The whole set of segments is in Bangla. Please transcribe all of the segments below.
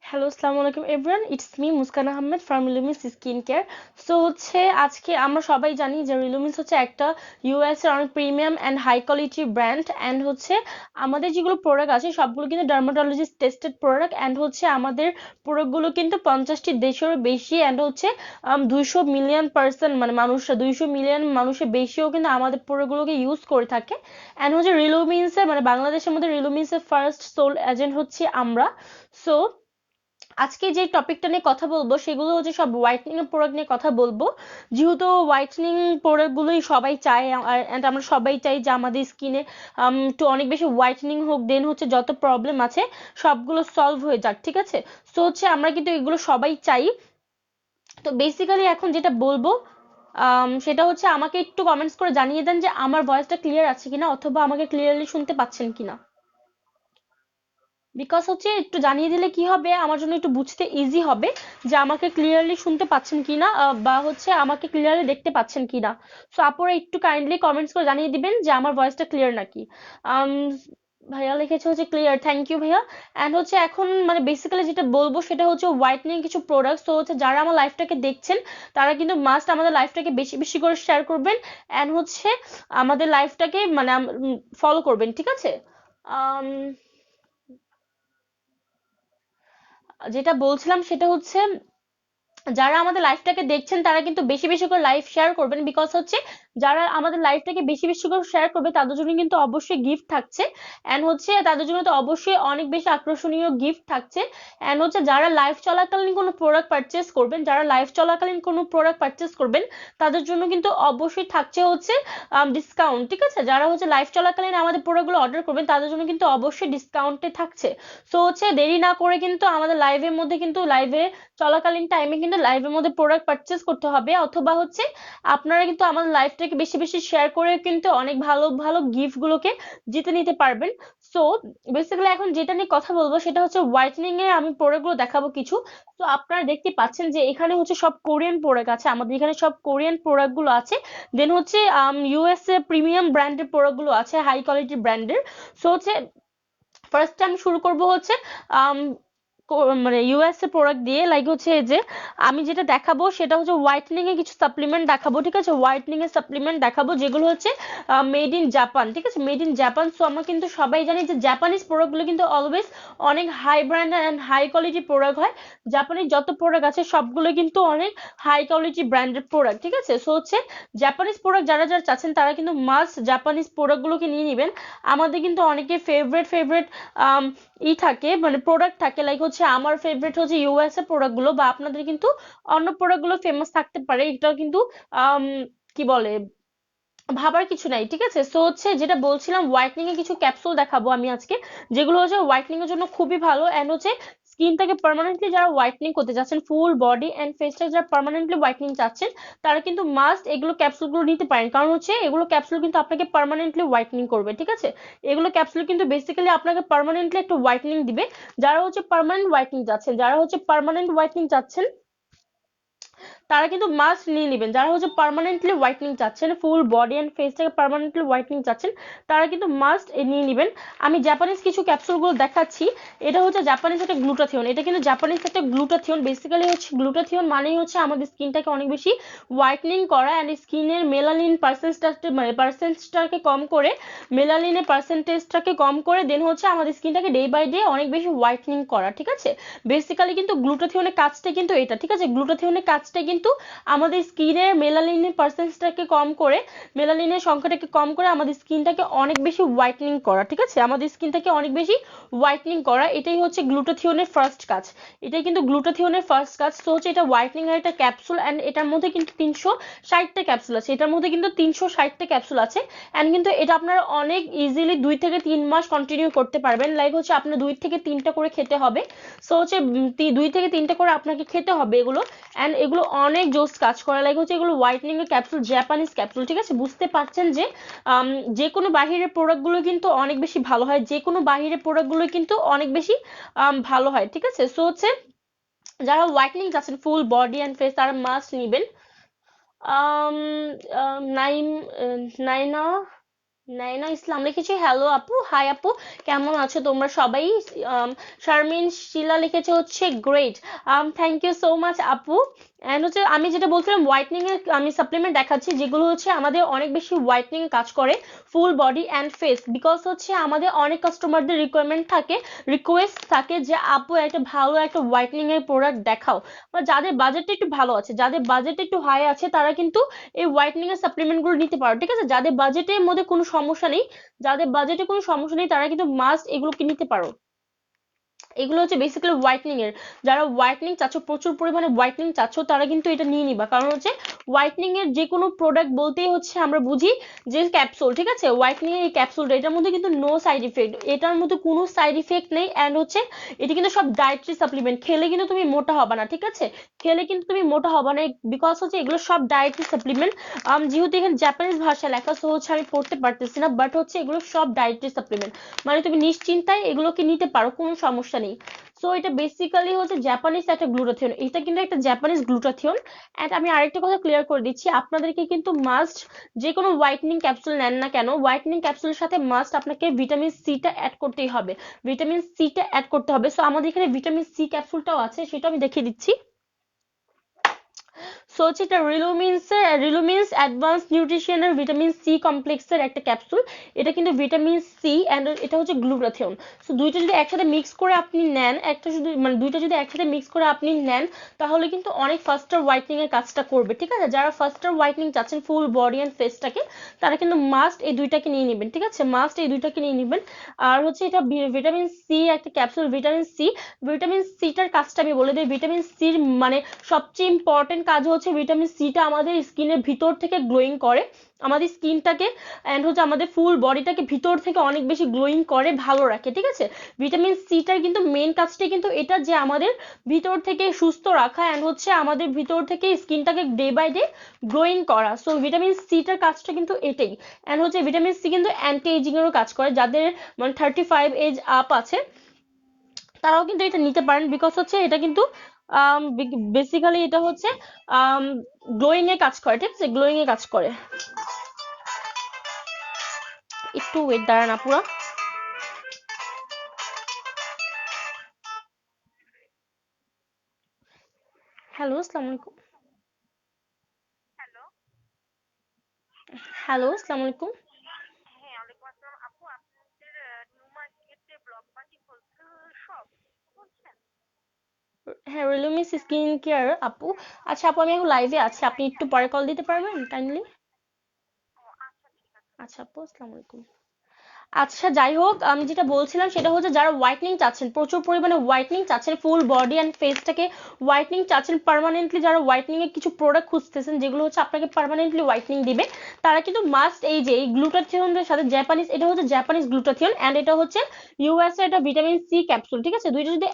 হ্যালো, আসসালামু আলাইকুম everyone, it's me Muskan Ahmed from Relumins skin care. So আজকে আমরা সবাই জানি যে রিলুমিস একটা ইউএস এর অনেক premium and high quality brand. And আমাদের যেগুলো প্রোডাক্ট আছে সবগুলো কিন্তু ডার্মাটোলজিস্ট টেস্টেড প্রোডাক্ট। অ্যান্ড আমাদের প্রোডাক্টগুলো কিন্তু 50টি দেশেরও বেশি। অ্যান্ড 200 মিলিয়ন পার্সন মানে মানুষরা 200 মিলিয়ন মানুষের বেশিও কিন্তু আমাদের প্রোডাক্টগুলোকে ইউজ করে থাকে। অ্যান্ড রিলুমিন্সের মানে বাংলাদেশের মধ্যে রিলুমিন্সের ফার্স্ট সোল এজেন্ট আমরা। সো আজকে যে টপিকটা নিয়ে কথা বলবো সেগুলো সব হোয়াইটনিং এর প্রোডাক্ট নিয়ে কথা বলবো। যেহেতু হোয়াইটনিং প্রোডাক্ট গুলোই সবাই চায়, এন্ড আমরা সবাই চাই যে আমাদের স্কিনে একটু অনেক বেশি হোয়াইটনিং হোক, দেন যত প্রবলেম আছে সবগুলো সলভ হয়ে যাক, ঠিক আছে। সো আমরা কিন্তু এগুলো সবাই চাই। তো বেসিক্যালি এখন যেটা বলবো সেটা আমাকে একটু কমেন্টস করে জানিয়ে দেন যে আমার ভয়েসটা ক্লিয়ার আছে কিনা, অথবা আমাকে ক্লিয়ারলি শুনতে পাচ্ছেন কিনা। বিকজ একটু জানিয়ে দিলে কি হবে, আমার জন্য একটু বুঝতে ইজি হবে যে আমাকে ক্লিয়ারলি শুনতে পাচ্ছেন কিনা, বা আমাকে ক্লিয়ারলি দেখতে পাচ্ছেন কিনা। সো আপনারা একটু কাইন্ডলি কমেন্টস করে জানিয়ে দিবেন যে আমার ভয়েসটা ক্লিয়ার নাকি। আম, ভাইয়া লিখেছে ক্লিয়ার, থ্যাংক ইউ ভাইয়া। অ্যান্ড এখন মানে বেসিক্যালি যেটা বলবো সেটা হোয়াইটনিং কিছু প্রোডাক্ট। সো যারা আমার লাইফটাকে দেখছেন তারা কিন্তু মাস্ট আমাদের লাইফটাকে বেশি বেশি করে শেয়ার করবেন। অ্যান্ড আমাদের লাইফটাকে মানে ফলো করবেন, ঠিক আছে। আম, যেটা বলছিলাম সেটা যারা আমাদের লাইফটাকে দেখছেন তারা কিন্তু বেশি বেশি করে লাইভ শেয়ার করবেন। বিকজ যারা আমাদের লাইফটাকে বেশি বেশি করে শেয়ার করবে তাদের জন্য কিন্তু অবশ্যই গিফট থাকছে। এন্ড তাদের জন্য তো অবশ্যই অনেক বেশি আকর্ষণীয় গিফট থাকছে। এন্ড যারা লাইভ চলাকালীন কোনো প্রোডাক্ট পারচেস করবেন, যারা লাইভ চলাকালীন কোনো প্রোডাক্ট পারচেস করবেন তাদের জন্য কিন্তু অবশ্যই থাকছে ডিসকাউন্ট, ঠিক আছে। যারা লাইভ চলাকালীন আমাদের প্রোডাক্টগুলো অর্ডার করবেন তাদের জন্য কিন্তু অবশ্যই ডিসকাউন্টে থাকছে। সো দেরি না করে কিন্তু আমাদের লাইভের মধ্যে কিন্তু লাইভে চলাকালীন টাইমে কিন্তু লাইভের মধ্যে প্রোডাক্ট পারচেস করতে হবে, অথবা আপনারা কিন্তু আমাদের লাইভটাকে বেশি বেশি শেয়ার করে কিন্তু অনেক ভালো ভালো গিফট গুলোকে জিতে নিতে পারবেন। সো বেসিক্যালি এখন যেটা নিয়ে কথা বলবো সেটা হোয়াইটনিং এর আমি প্রোডাক্ট গুলো দেখাবো কিছু। তো আপনারা দেখতে পাচ্ছেন যে এখানে সব কোরিয়ান প্রোডাক্ট আছে, আমাদের এখানে সব কোরিয়ান প্রোডাক্ট গুলো আছে। দেন ইউএসএ প্রিমিয়াম ব্র্যান্ডের প্রোডাক্ট গুলো আছে, হাই কোয়ালিটি ব্র্যান্ডের। সো ফার্স্ট টাইম শুরু করবো আম, মানে ইউএস এর প্রোডাক্ট দিয়ে। লাইক যে আমি যেটা দেখাবো সেটা হোয়াইটনিং এর কিছু সাপ্লিমেন্ট দেখাবো, ঠিক আছে। হোয়াইটনিং এর সাপ্লিমেন্ট দেখাবো যেগুলো মেড ইন জাপান, ঠিক আছে, মেড ইন জাপান। সো আমরা কিন্তু সবাই জানি যে জাপানিজ প্রোডাক্ট গুলো কিন্তু অলওয়েজ অনেক high brand and high quality product হয়। জাপানিজ যত প্রোডাক্ট আছে সবগুলো কিন্তু অনেক হাই কোয়ালিটি ব্র্যান্ডেড প্রোডাক্ট, ঠিক আছে। সো জাপানিজ প্রোডাক্ট যারা যারা চাচ্ছেন তারা কিন্তু মাস্ট জাপানিজ প্রোডাক্ট গুলোকে নিয়ে নেবেন। আমাদের কিন্তু অনেকের ফেভারিট ফেভারিট থাকে মানে প্রোডাক্ট থাকে। লাইক আমার ফেভারিট ইউএস এর প্রোডাক্ট গুলো, বা আপনাদের কিন্তু অন্য প্রোডাক্ট গুলো ফেমাস থাকতে পারে, এটা কিন্তু আম, কি বলে ভাবার কিছু নাই, ঠিক আছে। সো যেটা বলছিলাম হোয়াইটনিং এর কিছু ক্যাপসুল দেখাবো আমি আজকে, যেগুলো হোয়াইটনিং এর জন্য খুবই ভালো। এন্ড স্কিনটাকে পার্মানেন্টলি যারা হোয়াইটনিং করতে চাচ্ছেন, ফুল বডি এন্ড ফেসটাকে যারা পার্মানেন্টলি হোয়াইটনিং চাচ্ছেন তারা কিন্তু মাস্ট এগুলো ক্যাপসুলগুলো নিতে পারেন। কারণ এগুলো ক্যাপসুল কিন্তু আপনাকে পার্মানেন্টলি হোয়াইটনিং করবে, ঠিক আছে। এগুলো ক্যাপসুল কিন্তু বেসিক্যালি আপনাকে পার্মানেন্টলি একটা হোয়াইটনিং দিবে। যারা পার্মানেন্ট হোয়াইটনিং চাচ্ছেন, যারা পার্মানেন্ট হোয়াইটনিং চাচ্ছেন তারা কিন্তু মাস্ট নিয়ে নেবেন। যারা পার্মানেন্টলি হোয়াইটনিং চাচ্ছেন, ফুল বডি এন্ড ফেসটাকে পার্মানেন্টলি হোয়াইটনিং চাচ্ছেন, তারা কিন্তু মাস্ট নিয়ে নেবেন। আমি জাপানিজ কিছু ক্যাপসুলগুলো দেখাচ্ছি। এটা জাপানিজ একটা গ্লুটাথিয়ন, এটা কিন্তু জাপানিজ একটা গ্লুটাথিয়ন। বেসিক্যালি গ্লুটাথিয়ন মানেই আমাদের স্কিনটাকে অনেক বেশি হোয়াইটনিং করা এন্ড স্কিনের মেলানিন পার্সেন্টেজটাকে কম করে, মেলানিনের পার্সেন্টেজটাকে কম করে, দেন আমাদের স্কিনটাকে ডে বাই ডে অনেক বেশি হোয়াইটনিং করা, ঠিক আছে। বেসিক্যালি কিন্তু গ্লুটাথিয়নের কাজটা কিন্তু এটা, ঠিক আছে। গ্লুটাথিয়নের কাজটা কিন্তু কিন্তু আমাদের স্কিনের মেলানিনের পার্সেন্টেজটাকে কম করে, মেলানিনের সংখ্যাটাকে কম করে আমাদের স্কিনটাকে অনেক বেশি হোয়াইটনিং করা, ঠিক আছে, আমাদের স্কিনটাকে অনেক বেশি হোয়াইটনিং করা, এটাই হচ্ছে গ্লুটাথিওনের ফার্স্ট কাজ। এটাই কিন্তু গ্লুটাথিওনের ফার্স্ট কাজ। তো হচ্ছে এটা হোয়াইটনিং এর একটা ক্যাপসুল, অ্যান্ড এটার মধ্যে কিন্তু 360টা ক্যাপসুল আছে, এটার মধ্যে কিন্তু 360টা ক্যাপসুল আছে। অ্যান্ড কিন্তু এটা আপনারা অনেক ইজিলি 2 থেকে 3 মাস কন্টিনিউ করতে পারবেন। লাইক হচ্ছে আপনার 2 থেকে 3টা করে খেতে হবে। সো হচ্ছে 2 থেকে 3টা করে আপনাকে খেতে হবে এগুলো। অ্যান্ড এগুলো অনেক জোস কাজ করে। লাইক হচ্ছে এগুলো হোয়াইটনিং এর ক্যাপসুল, জাপানিজ ক্যাপসুল, ঠিক আছে। বুঝতে পারছেন যে যে কোনো বাহিরের প্রোডাক্টগুলো কিন্তু অনেক বেশি ভালো হয়, যে কোনো বাহিরের প্রোডাক্টগুলো কিন্তু অনেক বেশি ভালো হয়, ঠিক আছে। সো হচ্ছে যারা হোয়াইটনিং চাচ্ছেন ফুল বডি অ্যান্ড ফেস, তারা মাস্ট নিবেন। আম নাইম নাইনা নাইনা ইসলাম লিখেছে, হ্যালো আপু, হাই আপু, কেমন আছো তোমরা সবাই? শারমিন শিলা লিখেছে হচ্ছে great. Thank you so much আপু। এন্ড হচ্ছে আমি যেটা বলছিলাম, হোয়াইটনিং এর আমি সাপ্লিমেন্ট দেখাচ্ছি যেগুলো হচ্ছে আমাদের অনেক বেশি হোয়াইটনিং কাজ করে ফুল বডি অ্যান্ড ফেস। বিকজ হচ্ছে আমাদের অনেক কাস্টমারদের রিকোয়েস্ট থাকে যে আপু একটা ভালো একটা হোয়াইটনিং এর প্রোডাক্ট দেখাও। বা যাদের বাজেটটা একটু ভালো আছে, যাদের বাজেট একটু হাই আছে, তারা কিন্তু এই হোয়াইটনিং এর সাপ্লিমেন্ট গুলো নিতে পারো, ঠিক আছে। যাদের বাজেটের মধ্যে কোনো সমস্যা নেই, যাদের বাজেটে কোনো সমস্যা নেই, তারা কিন্তু মাস্ট এগুলোকে নিতে পারো। এগুলো হচ্ছে বেসিক্যালি হোয়াইটনিং এর। যারা হোয়াইটনিং চাচ্ছ, প্রচুর পরিমাণে হোয়াইটনিং চাচ্ছ, তারা কিন্তু এটা নিয়ে নিবা। কারণ হচ্ছে হোয়াইটনিং এর যে কোনো প্রোডাক্ট বলতেই হচ্ছে আমরা বুঝি যে ক্যাপসুল, ঠিক আছে। হোয়াইটনিং এর এই ক্যাপসুলটা, এটার মধ্যে কিন্তু নো সাইড ইফেক্ট, এটার মধ্যে কোনো সাইড ইফেক্ট নেই। অ্যান্ড হচ্ছে এটা কিন্তু সব ডায়েটরি সাপ্লিমেন্ট, খেলে কিন্তু তুমি মোটা হবে না, ঠিক আছে। খেলে কিন্তু তুমি মোটা হবে না, বিকজ হচ্ছে এগুলো সব ডায়েটরি সাপ্লিমেন্ট। যেহেতু এখানে জাপানিজ ভাষায় লেখা, সো হচ্ছে আমি পড়তে পারতেছি না, বাট হচ্ছে এগুলো সব ডায়েটরি সাপ্লিমেন্ট, মানে তুমি নিশ্চিন্তায় এগুলোকে নিতে পারো, কোনো সমস্যা নেই। সো এটা বেসিক্যালি হচ্ছে জাপানিজ একটা গ্লুটাথিয়ন, এটা কিন্তু একটা জাপানিজ গ্লুটাথিয়ন। এন্ড আমি আরেকটা কথা ক্লিয়ার করে দিচ্ছি, আপনাদেরকে কিন্তু মাস্ট যে কোনো হোয়াইটনিং ক্যাপসুল নেন না কেন, হোয়াইটনিং ক্যাপসুলের সাথে মাস্ট আপনাকে ভিটামিন সিটা অ্যাড করতেই হবে, ভিটামিন সিটা অ্যাড করতে হবে। সো আমাদের এখানে ভিটামিন সি ক্যাপসুলটাও আছে, সেটা আমি দেখিয়ে দিচ্ছি। সো হচ্ছে এটা রিলুমিন্স অ্যাডভান্স নিউট্রিশনের ভিটামিন সি কমপ্লেক্সের একটা ক্যাপসুল। এটা কিন্তু ভিটামিন সি অ্যান্ড এটা হচ্ছে গ্লুটাথিয়ন। সো দুইটা যদি একসাথে মিক্স করে আপনি নেন, একটা শুধু মানে দুইটা যদি একসাথে মিক্স করে আপনি নেন, তাহলে কিন্তু অনেক ফাস্টার হোয়াইটনিং এর কাজটা করবে, ঠিক আছে। যারা ফাস্টার হোয়াইটনিং চাচ্ছেন ফুল বডি অ্যান্ড ফেসটাকে, তারা কিন্তু মাস্ট এই দুইটাকে নিয়ে নেবেন, ঠিক আছে, মাস্ট এই দুইটাকে নিয়ে নেবেন। আর হচ্ছে এটা ভিটামিন সি একটা ক্যাপসুল, ভিটামিন সিটার কাজটা আমি বলে দিই। ভিটামিন সির মানে সবচেয়ে ইম্পর্টেন্ট কাজ হচ্ছে ভিটামিন সিটা আমাদের স্কিনের ভিতর থেকে গ্লোয়িং করে, আমাদের স্কিনটাকে এন্ড হচ্ছে আমাদের ফুল বডিটাকে ভিতর থেকে অনেক বেশি গ্লোয়িং করে, ভালো রাখে, ঠিক আছে। ভিটামিন সিটার কিন্তু মেন কাজটাই কিন্তু এটা, যে আমাদের ভিতর থেকে সুস্থ রাখা এন্ড হচ্ছে আমাদের ভিতর থেকে স্কিনটাকে ডে বাই ডে গ্লোয়িং করা। সো ভিটামিন সিটার কাজটা কিন্তু এটাই। এন্ড হচ্ছে ভিটামিন সি কিন্তু অ্যান্টি এজিং এরও কাজ করে, যাদের মানে 35 এজ আপ আছে, তারাও কিন্তু এটা নিতে পারেন। বিকজ হচ্ছে এটা কিন্তু বেসিক্যালি এটা হচ্ছে গ্লোয়িং এ কাজ করে, ঠিক আছে, গ্লোয়িং এ কাজ করে। একটু ওয়েট দাঁড়ান আপুরা। হ্যালো, আসসালামু আলাইকুম। হ্যালো, আসসালামু আলাইকুম। হ্যাঁ, রিলুমিস স্কিন কেয়ার আপু। আচ্ছা আপু, আমি এখন লাইভে আছি, আপনি একটু পরে কল দিতে পারবেন কাইন্ডলি? আচ্ছা আপু, আসসালামু আলাইকুম। আচ্ছা যাই হোক, আমি যেটা বলছিলাম সেটা হচ্ছে যারা হোয়াইটনিং চাচ্ছেন, প্রচুর পরিমাণে হোয়াইটনিং চাচ্ছেন, ফুল বডি অ্যান্ড ফেসটাকে হোয়াইটনিং চাচ্ছেন পার্মানেন্টলি, যারা হোয়াইটনিং এর কিছু প্রোডাক্ট খুঁজতেছেন যেগুলো হচ্ছে আপনাকে পার্মানেন্টলি হোয়াইটনিং দিবে, তারা কিন্তু মাস্ট এই যে এই গ্লুটাথিয়নের সাথে জাপানিজ, এটা হচ্ছে জাপানিজ গ্লুটাথিয়ন অ্যান্ড এটা হচ্ছে ইউএস এর একটা ভিটামিন সি ক্যাপসুল, ঠিক আছে। দুইটা যদি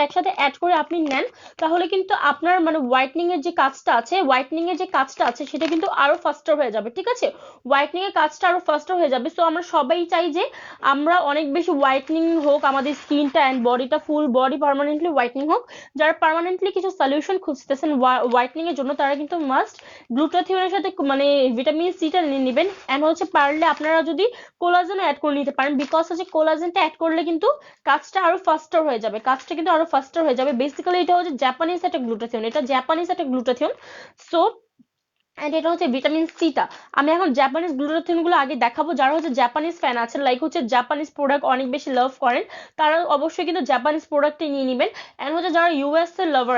একসাথে অ্যাড করে আপনি নেন, তাহলে কিন্তু আপনার মানে হোয়াইটনিং এর যে কাজটা আছে, হোয়াইটনিং এর যে কাজটা আছে সেটা কিন্তু আরো ফাস্টার হয়ে যাবে, ঠিক আছে। হোয়াইটনিং এর কাজটা আরো ফাস্টার হয়ে যাবে। সো আমরা সবাই চাই যে আমরা অনেক বেশি হোয়াইটনিং হোক আমাদের স্কিনটা অ্যান্ড বডিটা, ফুল বডি পার্মানেন্টলি হোয়াইটনিং হোক। যারা পার্মানেন্টলি কিছু সলিউশন খুঁজতেছেন হোয়াইটনিং এর জন্য, তারা কিন্তু মাস্ট গ্লুটাথিয়নের সাথে মানে ভিটামিন সিটা নিয়ে নেবেন। অ্যান্ড হচ্ছে পারলে আপনারা যদি কোলাজেন অ্যাড করে নিতে পারেন, বিকজ হচ্ছে কোলাজেনটা অ্যাড করলে কিন্তু কাজটা আরো ফাস্টার হয়ে যাবে, কাজটা কিন্তু আরো ফাস্টার হয়ে যাবে। বেসিক্যালি এটা হচ্ছে জাপানিজ একটা গ্লুটাথিয়ন, এটা জাপানিজ একটা গ্লুটাথিয়ন। সো এন্ড এটা হচ্ছে ভিটামিন সিটা। আমি এখন জাপানিজ গ্লুটাথিয়ন গুলো আগে দেখাবো। যারা হচ্ছে জাপানিজ ফ্যান আছেন, লাইক হচ্ছে জাপানিজ প্রোডাক্ট অনেক বেশি লাভ করেন, তারা অবশ্যই কিন্তু জাপানিজ প্রোডাক্টই নিয়ে নেবেন। এন্ড হচ্ছে যারা ইউএস এ লাভার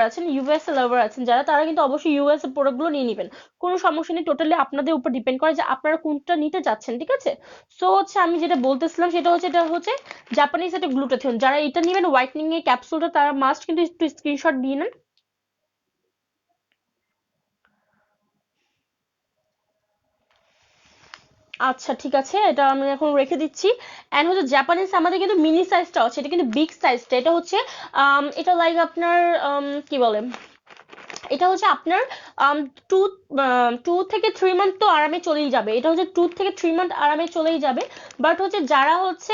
আছেন যারা, তারা কিন্তু অবশ্যই ইউএস এর প্রোডাক্ট গুলো নিয়ে নেবেন। কোনো সমস্যা নেই, টোটালি আপনাদের উপর ডিপেন্ড করে যে আপনারা কোনটা নিতে চাচ্ছেন, ঠিক আছে? সো হচ্ছে আমি যেটা বলতেছিলাম সেটা হচ্ছে, এটা হচ্ছে জাপানিজ একটা গ্লুটাথিয়ন। যারা এটা নেবেন হোয়াইটনিং এর ক্যাপসুলটা, তারা মাস্ট কিন্তু একটু স্ক্রিনশট দিয়ে নেন। আচ্ছা ঠিক আছে, এটা আমি এখন রেখে দিচ্ছি। এন্ড হচ্ছে জাপানিজ আমাদের কিন্তু মিনি সাইজটা আছে, এটা কিন্তু বিগ সাইজটা। এটা হচ্ছে এটা লাইক আপনার কি বলে, এটা হচ্ছে আপনার টু টু থেকে 3 মান্থ তো আরামে চলেই যাবে। এটা হচ্ছে 2 থেকে 3 মান্থ আরামে চলেই যাবে। বাট হচ্ছে যারা হচ্ছে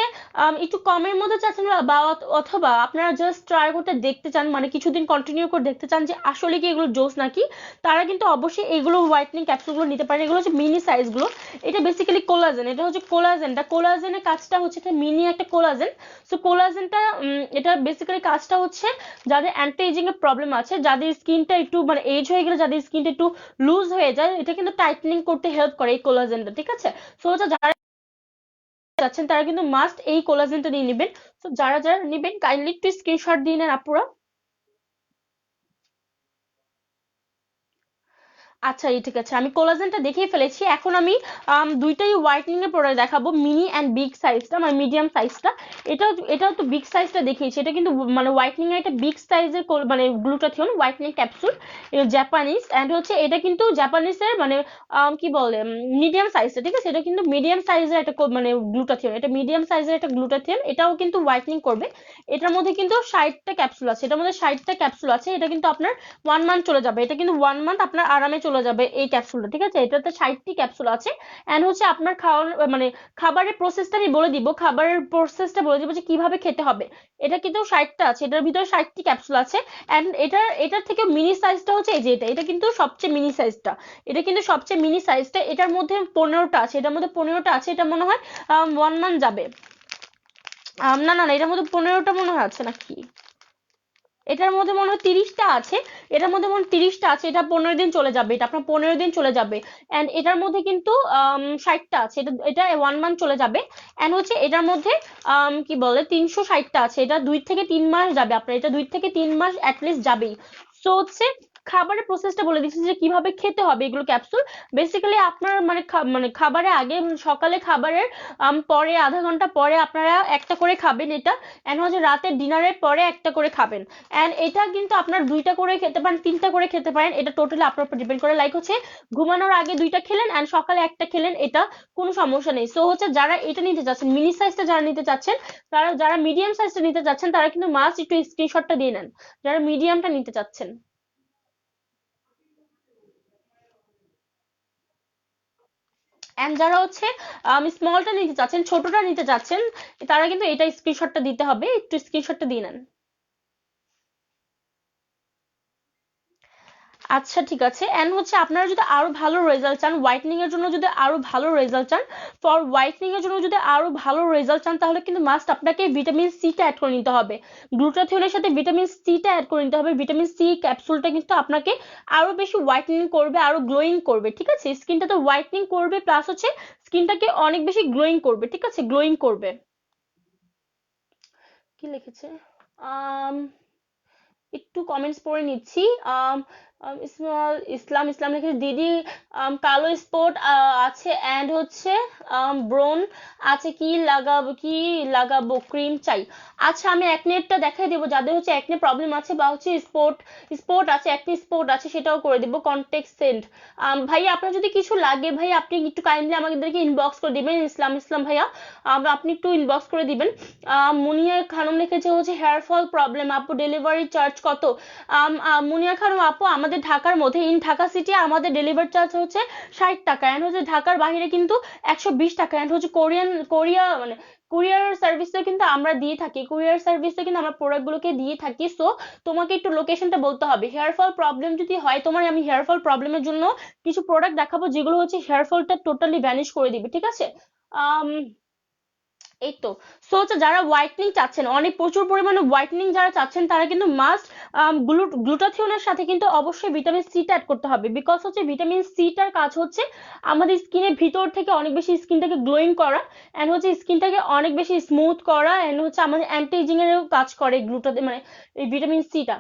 একটু কমের মধ্যে চাচ্ছেন, বা অথবা আপনারা জাস্ট ট্রাই করতে দেখতে চান, মানে কিছুদিন কন্টিনিউ করে দেখতে চান যে আসলে কি এগুলো জোস নাকি, তারা কিন্তু অবশ্যই এগুলো হোয়াইটনিং ক্যাপসুলগুলো নিতে পারেন। এগুলো হচ্ছে মিনি সাইজগুলো। এটা বেসিক্যালি কোলাজেন, এটা হচ্ছে কোলাজেনটা, কোলাজেনের কাজটা হচ্ছে এটা মিনি একটা কোলাজেন। সো কোলাজেনটা এটা বেসিক্যালি কাজটা হচ্ছে যাদের অ্যান্টি এজিং এর প্রবলেম আছে, যাদের স্কিনটা একটু মানে এজ হয়ে গেলে যাদের স্কিনটা একটু লুজ হয়ে যায়, এটা কিন্তু টাইটনিং করতে হেল্প করে এই কোলাজেনটা, ঠিক আছে? সো হচ্ছে যারা যাচ্ছেন তারা কিন্তু মাস্ট এই কোলাজেনটা নিয়ে নেবেন। তো যারা যারা নেবেন কাইন্ডলি একটু স্ক্রিনশট দিয়ে নেন আপুরা। আচ্ছা এই ঠিক আছে, আমি কোলাজেনটা দেখিয়ে ফেলেছি। এখন আমি দুইটাই হোয়াইটনিং এর প্রোডাক্ট দেখাবো, মিনি অ্যান্ড বিগ সাইজটা, মানে মিডিয়াম সাইজটা। এটা এটা তো বিগ সাইজটা দেখিয়েছি, এটা কিন্তু মানে হোয়াইটনিং এর একটা বিগ সাইজের মানে গ্লুটাথিয়ন হোয়াইটনিং ক্যাপসুল, এটা জাপানিজ। অ্যান্ড হচ্ছে এটা কিন্তু জাপানিজের মানে কি বলে মিডিয়াম সাইজটা, ঠিক আছে? এটা কিন্তু মিডিয়াম সাইজের একটা মানে গ্লুটাথিয়ন, এটা মিডিয়াম সাইজের একটা গ্লুটাথিয়ন, এটাও কিন্তু হোয়াইটনিং করবে। এটার মধ্যে কিন্তু 60টা ক্যাপসুল আছে, এটার মধ্যে 60টা ক্যাপসুল আছে। এটা কিন্তু আপনার 1 মান্থ চলে যাবে, এটা কিন্তু 1 মান্থ আপনার আরামে চলে যাবে এই ক্যাপসুলটা, ঠিক আছে? এটাতে 60টি ক্যাপসুল আছে। এন্ড হচ্ছে আপনার খাওয়ার মানে খাবারের প্রসেসটা আমি বলে দিব, খাবারের প্রসেসটা বলে দিব যে কিভাবে খেতে হবে। এটা কিন্তু 60টা আছে, এটার ভিতরে 60টি ক্যাপসুল আছে। এন্ড এটার থেকে মিনি সাইজটা হচ্ছে এই যে এটা, এটা কিন্তু সবচেয়ে মিনি সাইজটা, এটা কিন্তু সবচেয়ে মিনি সাইজটা। এটার মধ্যে 15টা আছে, এটার মধ্যে 15টা আছে, এটা মনে হয় 1 মান্থ যাবে। না না না, এটার মধ্যে 15টা মনে হয় আছে নাকি, এটার মধ্যে মনে হয় 30টা আছে, এটার মধ্যে মনে হয় 30টা আছে। এটা 15 দিন চলে যাবে, এটা আপনার 15 দিন চলে যাবে। এন্ড এটার মধ্যে কিন্তু 60টা আছে, এটা এটা 1 মান্থ চলে যাবে। এন্ড হচ্ছে এটার মধ্যে কি বলে 360টা আছে, এটা 2 থেকে 3 মাস যাবে আপনার, এটা 2 থেকে 3 মাস অ্যাটলিস্ট যাবেই। সো হচ্ছে খাবারের প্রসেসটা বলে দিচ্ছি যে কিভাবে খেতে হবে এগুলো ক্যাপসুল। বেসিক্যালি আপনার মানে মানে খাবারের আগে, সকালে খাবারের পরে আধা ঘন্টা পরে আপনারা একটা করে খাবেন এটা। এন্ড হচ্ছে রাতের ডিনারের পরে একটা করে খাবেন। এন্ড এটা কিন্তু আপনার 2টা করে খেতে পারেন, 3টা করে খেতে পারেন, এটা টোটালি আপনার উপর ডিপেন্ড করে। লাইক হচ্ছে ঘুমানোর আগে 2টা খেলেন এন্ড সকালে একটা খেলেন, এটা কোনো সমস্যা নেই। সো হচ্ছে যারা এটা নিতে চাচ্ছেন, মিনি সাইজটা যারা নিতে চাচ্ছেন, তারা যারা মিডিয়াম সাইজটা নিতে চাচ্ছেন, তারা কিন্তু মাস্ট একটু স্ক্রিনশটটা দিয়ে নেন যারা মিডিয়ামটা নিতে চাচ্ছেন। এন্ড যারা হচ্ছে স্মলটা নিতে চাচ্ছেন, ছোটটা নিতে চাচ্ছেন, তারা কিন্তু এটা স্ক্রিনশটটা দিতে হবে, একটু স্ক্রিনশটটা দিয়ে নেন। আচ্ছা ঠিক আছে। এন্ড হচ্ছে আপনারা যদি আরো ভালো রেজাল্ট চান, হোয়াইটনিং এর জন্য যদি আরো ভালো রেজাল্ট চান, ফর হোয়াইটনিং এর জন্য যদি আরো ভালো রেজাল্ট চান, তাহলে কিন্তু মাস্ট আপনাকে ভিটামিন সিটা অ্যাড করে নিতে হবে। গ্লুটাথিয়নের সাথে ভিটামিন সিটা অ্যাড করে নিতে হবে। ভিটামিন সি ক্যাপসুলটা কিন্তু আপনাকে আরো বেশি হোয়াইটনিং করবে, আরো গ্লোয়িং করবে, ঠিক আছে? স্কিনটা তো হোয়াইটনিং করবে, প্লাস হচ্ছে স্কিনটাকে অনেক বেশি গ্লোয়িং করবে, ঠিক আছে? গ্লোয়িং করবে। কি লিখেছে? আম একটু কমেন্টস পড়ে নিচ্ছি। আম, ইসলাম ইসলাম লিখেছে দিদি, কালো স্পট আছে এন্ড হচ্ছে ব্রন আছে, কি লাগাবো ক্রিম চাই। আচ্ছা আমি একনেরটা দেখাই দেবো, যাদের হচ্ছে একনে প্রবলেম আছে বা হচ্ছে স্পট স্পট আছে, একনে স্পট আছে, সেটাও করে দেবো। Contact send. ভাই আপনার যদি কিছু লাগে ভাই, আপনি একটু কাইন্ডলি আমাদেরকে ইনবক্স করে দিবেন। ইসলাম ইসলাম ভাইয়া, আপনি একটু ইনবক্স করে দিবেন। মুনিয়া খানম লিখেছে হচ্ছে হেয়ার ফল প্রবলেম আপু, ডেলিভারি চার্জ কত? মুনিয়া খানম আপু, আমাদের ঢাকার মধ্যে ইন ঢাকা সিটি আমাদের ডেলিভারি চার্জ হচ্ছে 60 টাকা। এন্ড হচ্ছে ঢাকার বাইরে কিন্তু 120 টাকা। এন্ড হচ্ছে কোরিয়া মানে কুরিয়ার সার্ভিসে কিন্তু আমরা দিয়ে থাকি, কুরিয়ার সার্ভিসে কিন্তু আমরা প্রোডাক্ট গুলোকে দিয়ে থাকি। সো তোমাকে একটু লোকেশনটা বলতে হবে। হেয়ার ফল প্রবলেম যদি হয় তোমার, আমি হেয়ার ফল প্রবলেমের জন্য কিছু প্রোডাক্ট দেখাবো যেগুলো হচ্ছে হেয়ার ফলটা টোটালি ভ্যানিশ করে দিবে, ঠিক আছে? আম এই তো। সো হচ্ছে যারা হোয়াইটনিং চাচ্ছেন, অনেক প্রচুর পরিমাণে হোয়াইটনিং যারা চাচ্ছেন, তারা কিন্তু মাস্ট গ্লুটাথিওনের সাথে কিন্তু অবশ্যই ভিটামিন সিটা অ্যাড করতে হবে। বিকজ হচ্ছে ভিটামিন সিটার কাজ হচ্ছে আমাদের স্কিনের ভিতর থেকে অনেক বেশি স্কিনটাকে গ্লোয়িং করা, অ্যান্ড হচ্ছে স্কিনটাকে অনেক বেশি স্মুথ করা, অ্যান্ড হচ্ছে আমাদের অ্যান্টি এজিং এরও কাজ করে মানে এই ভিটামিন সিটা।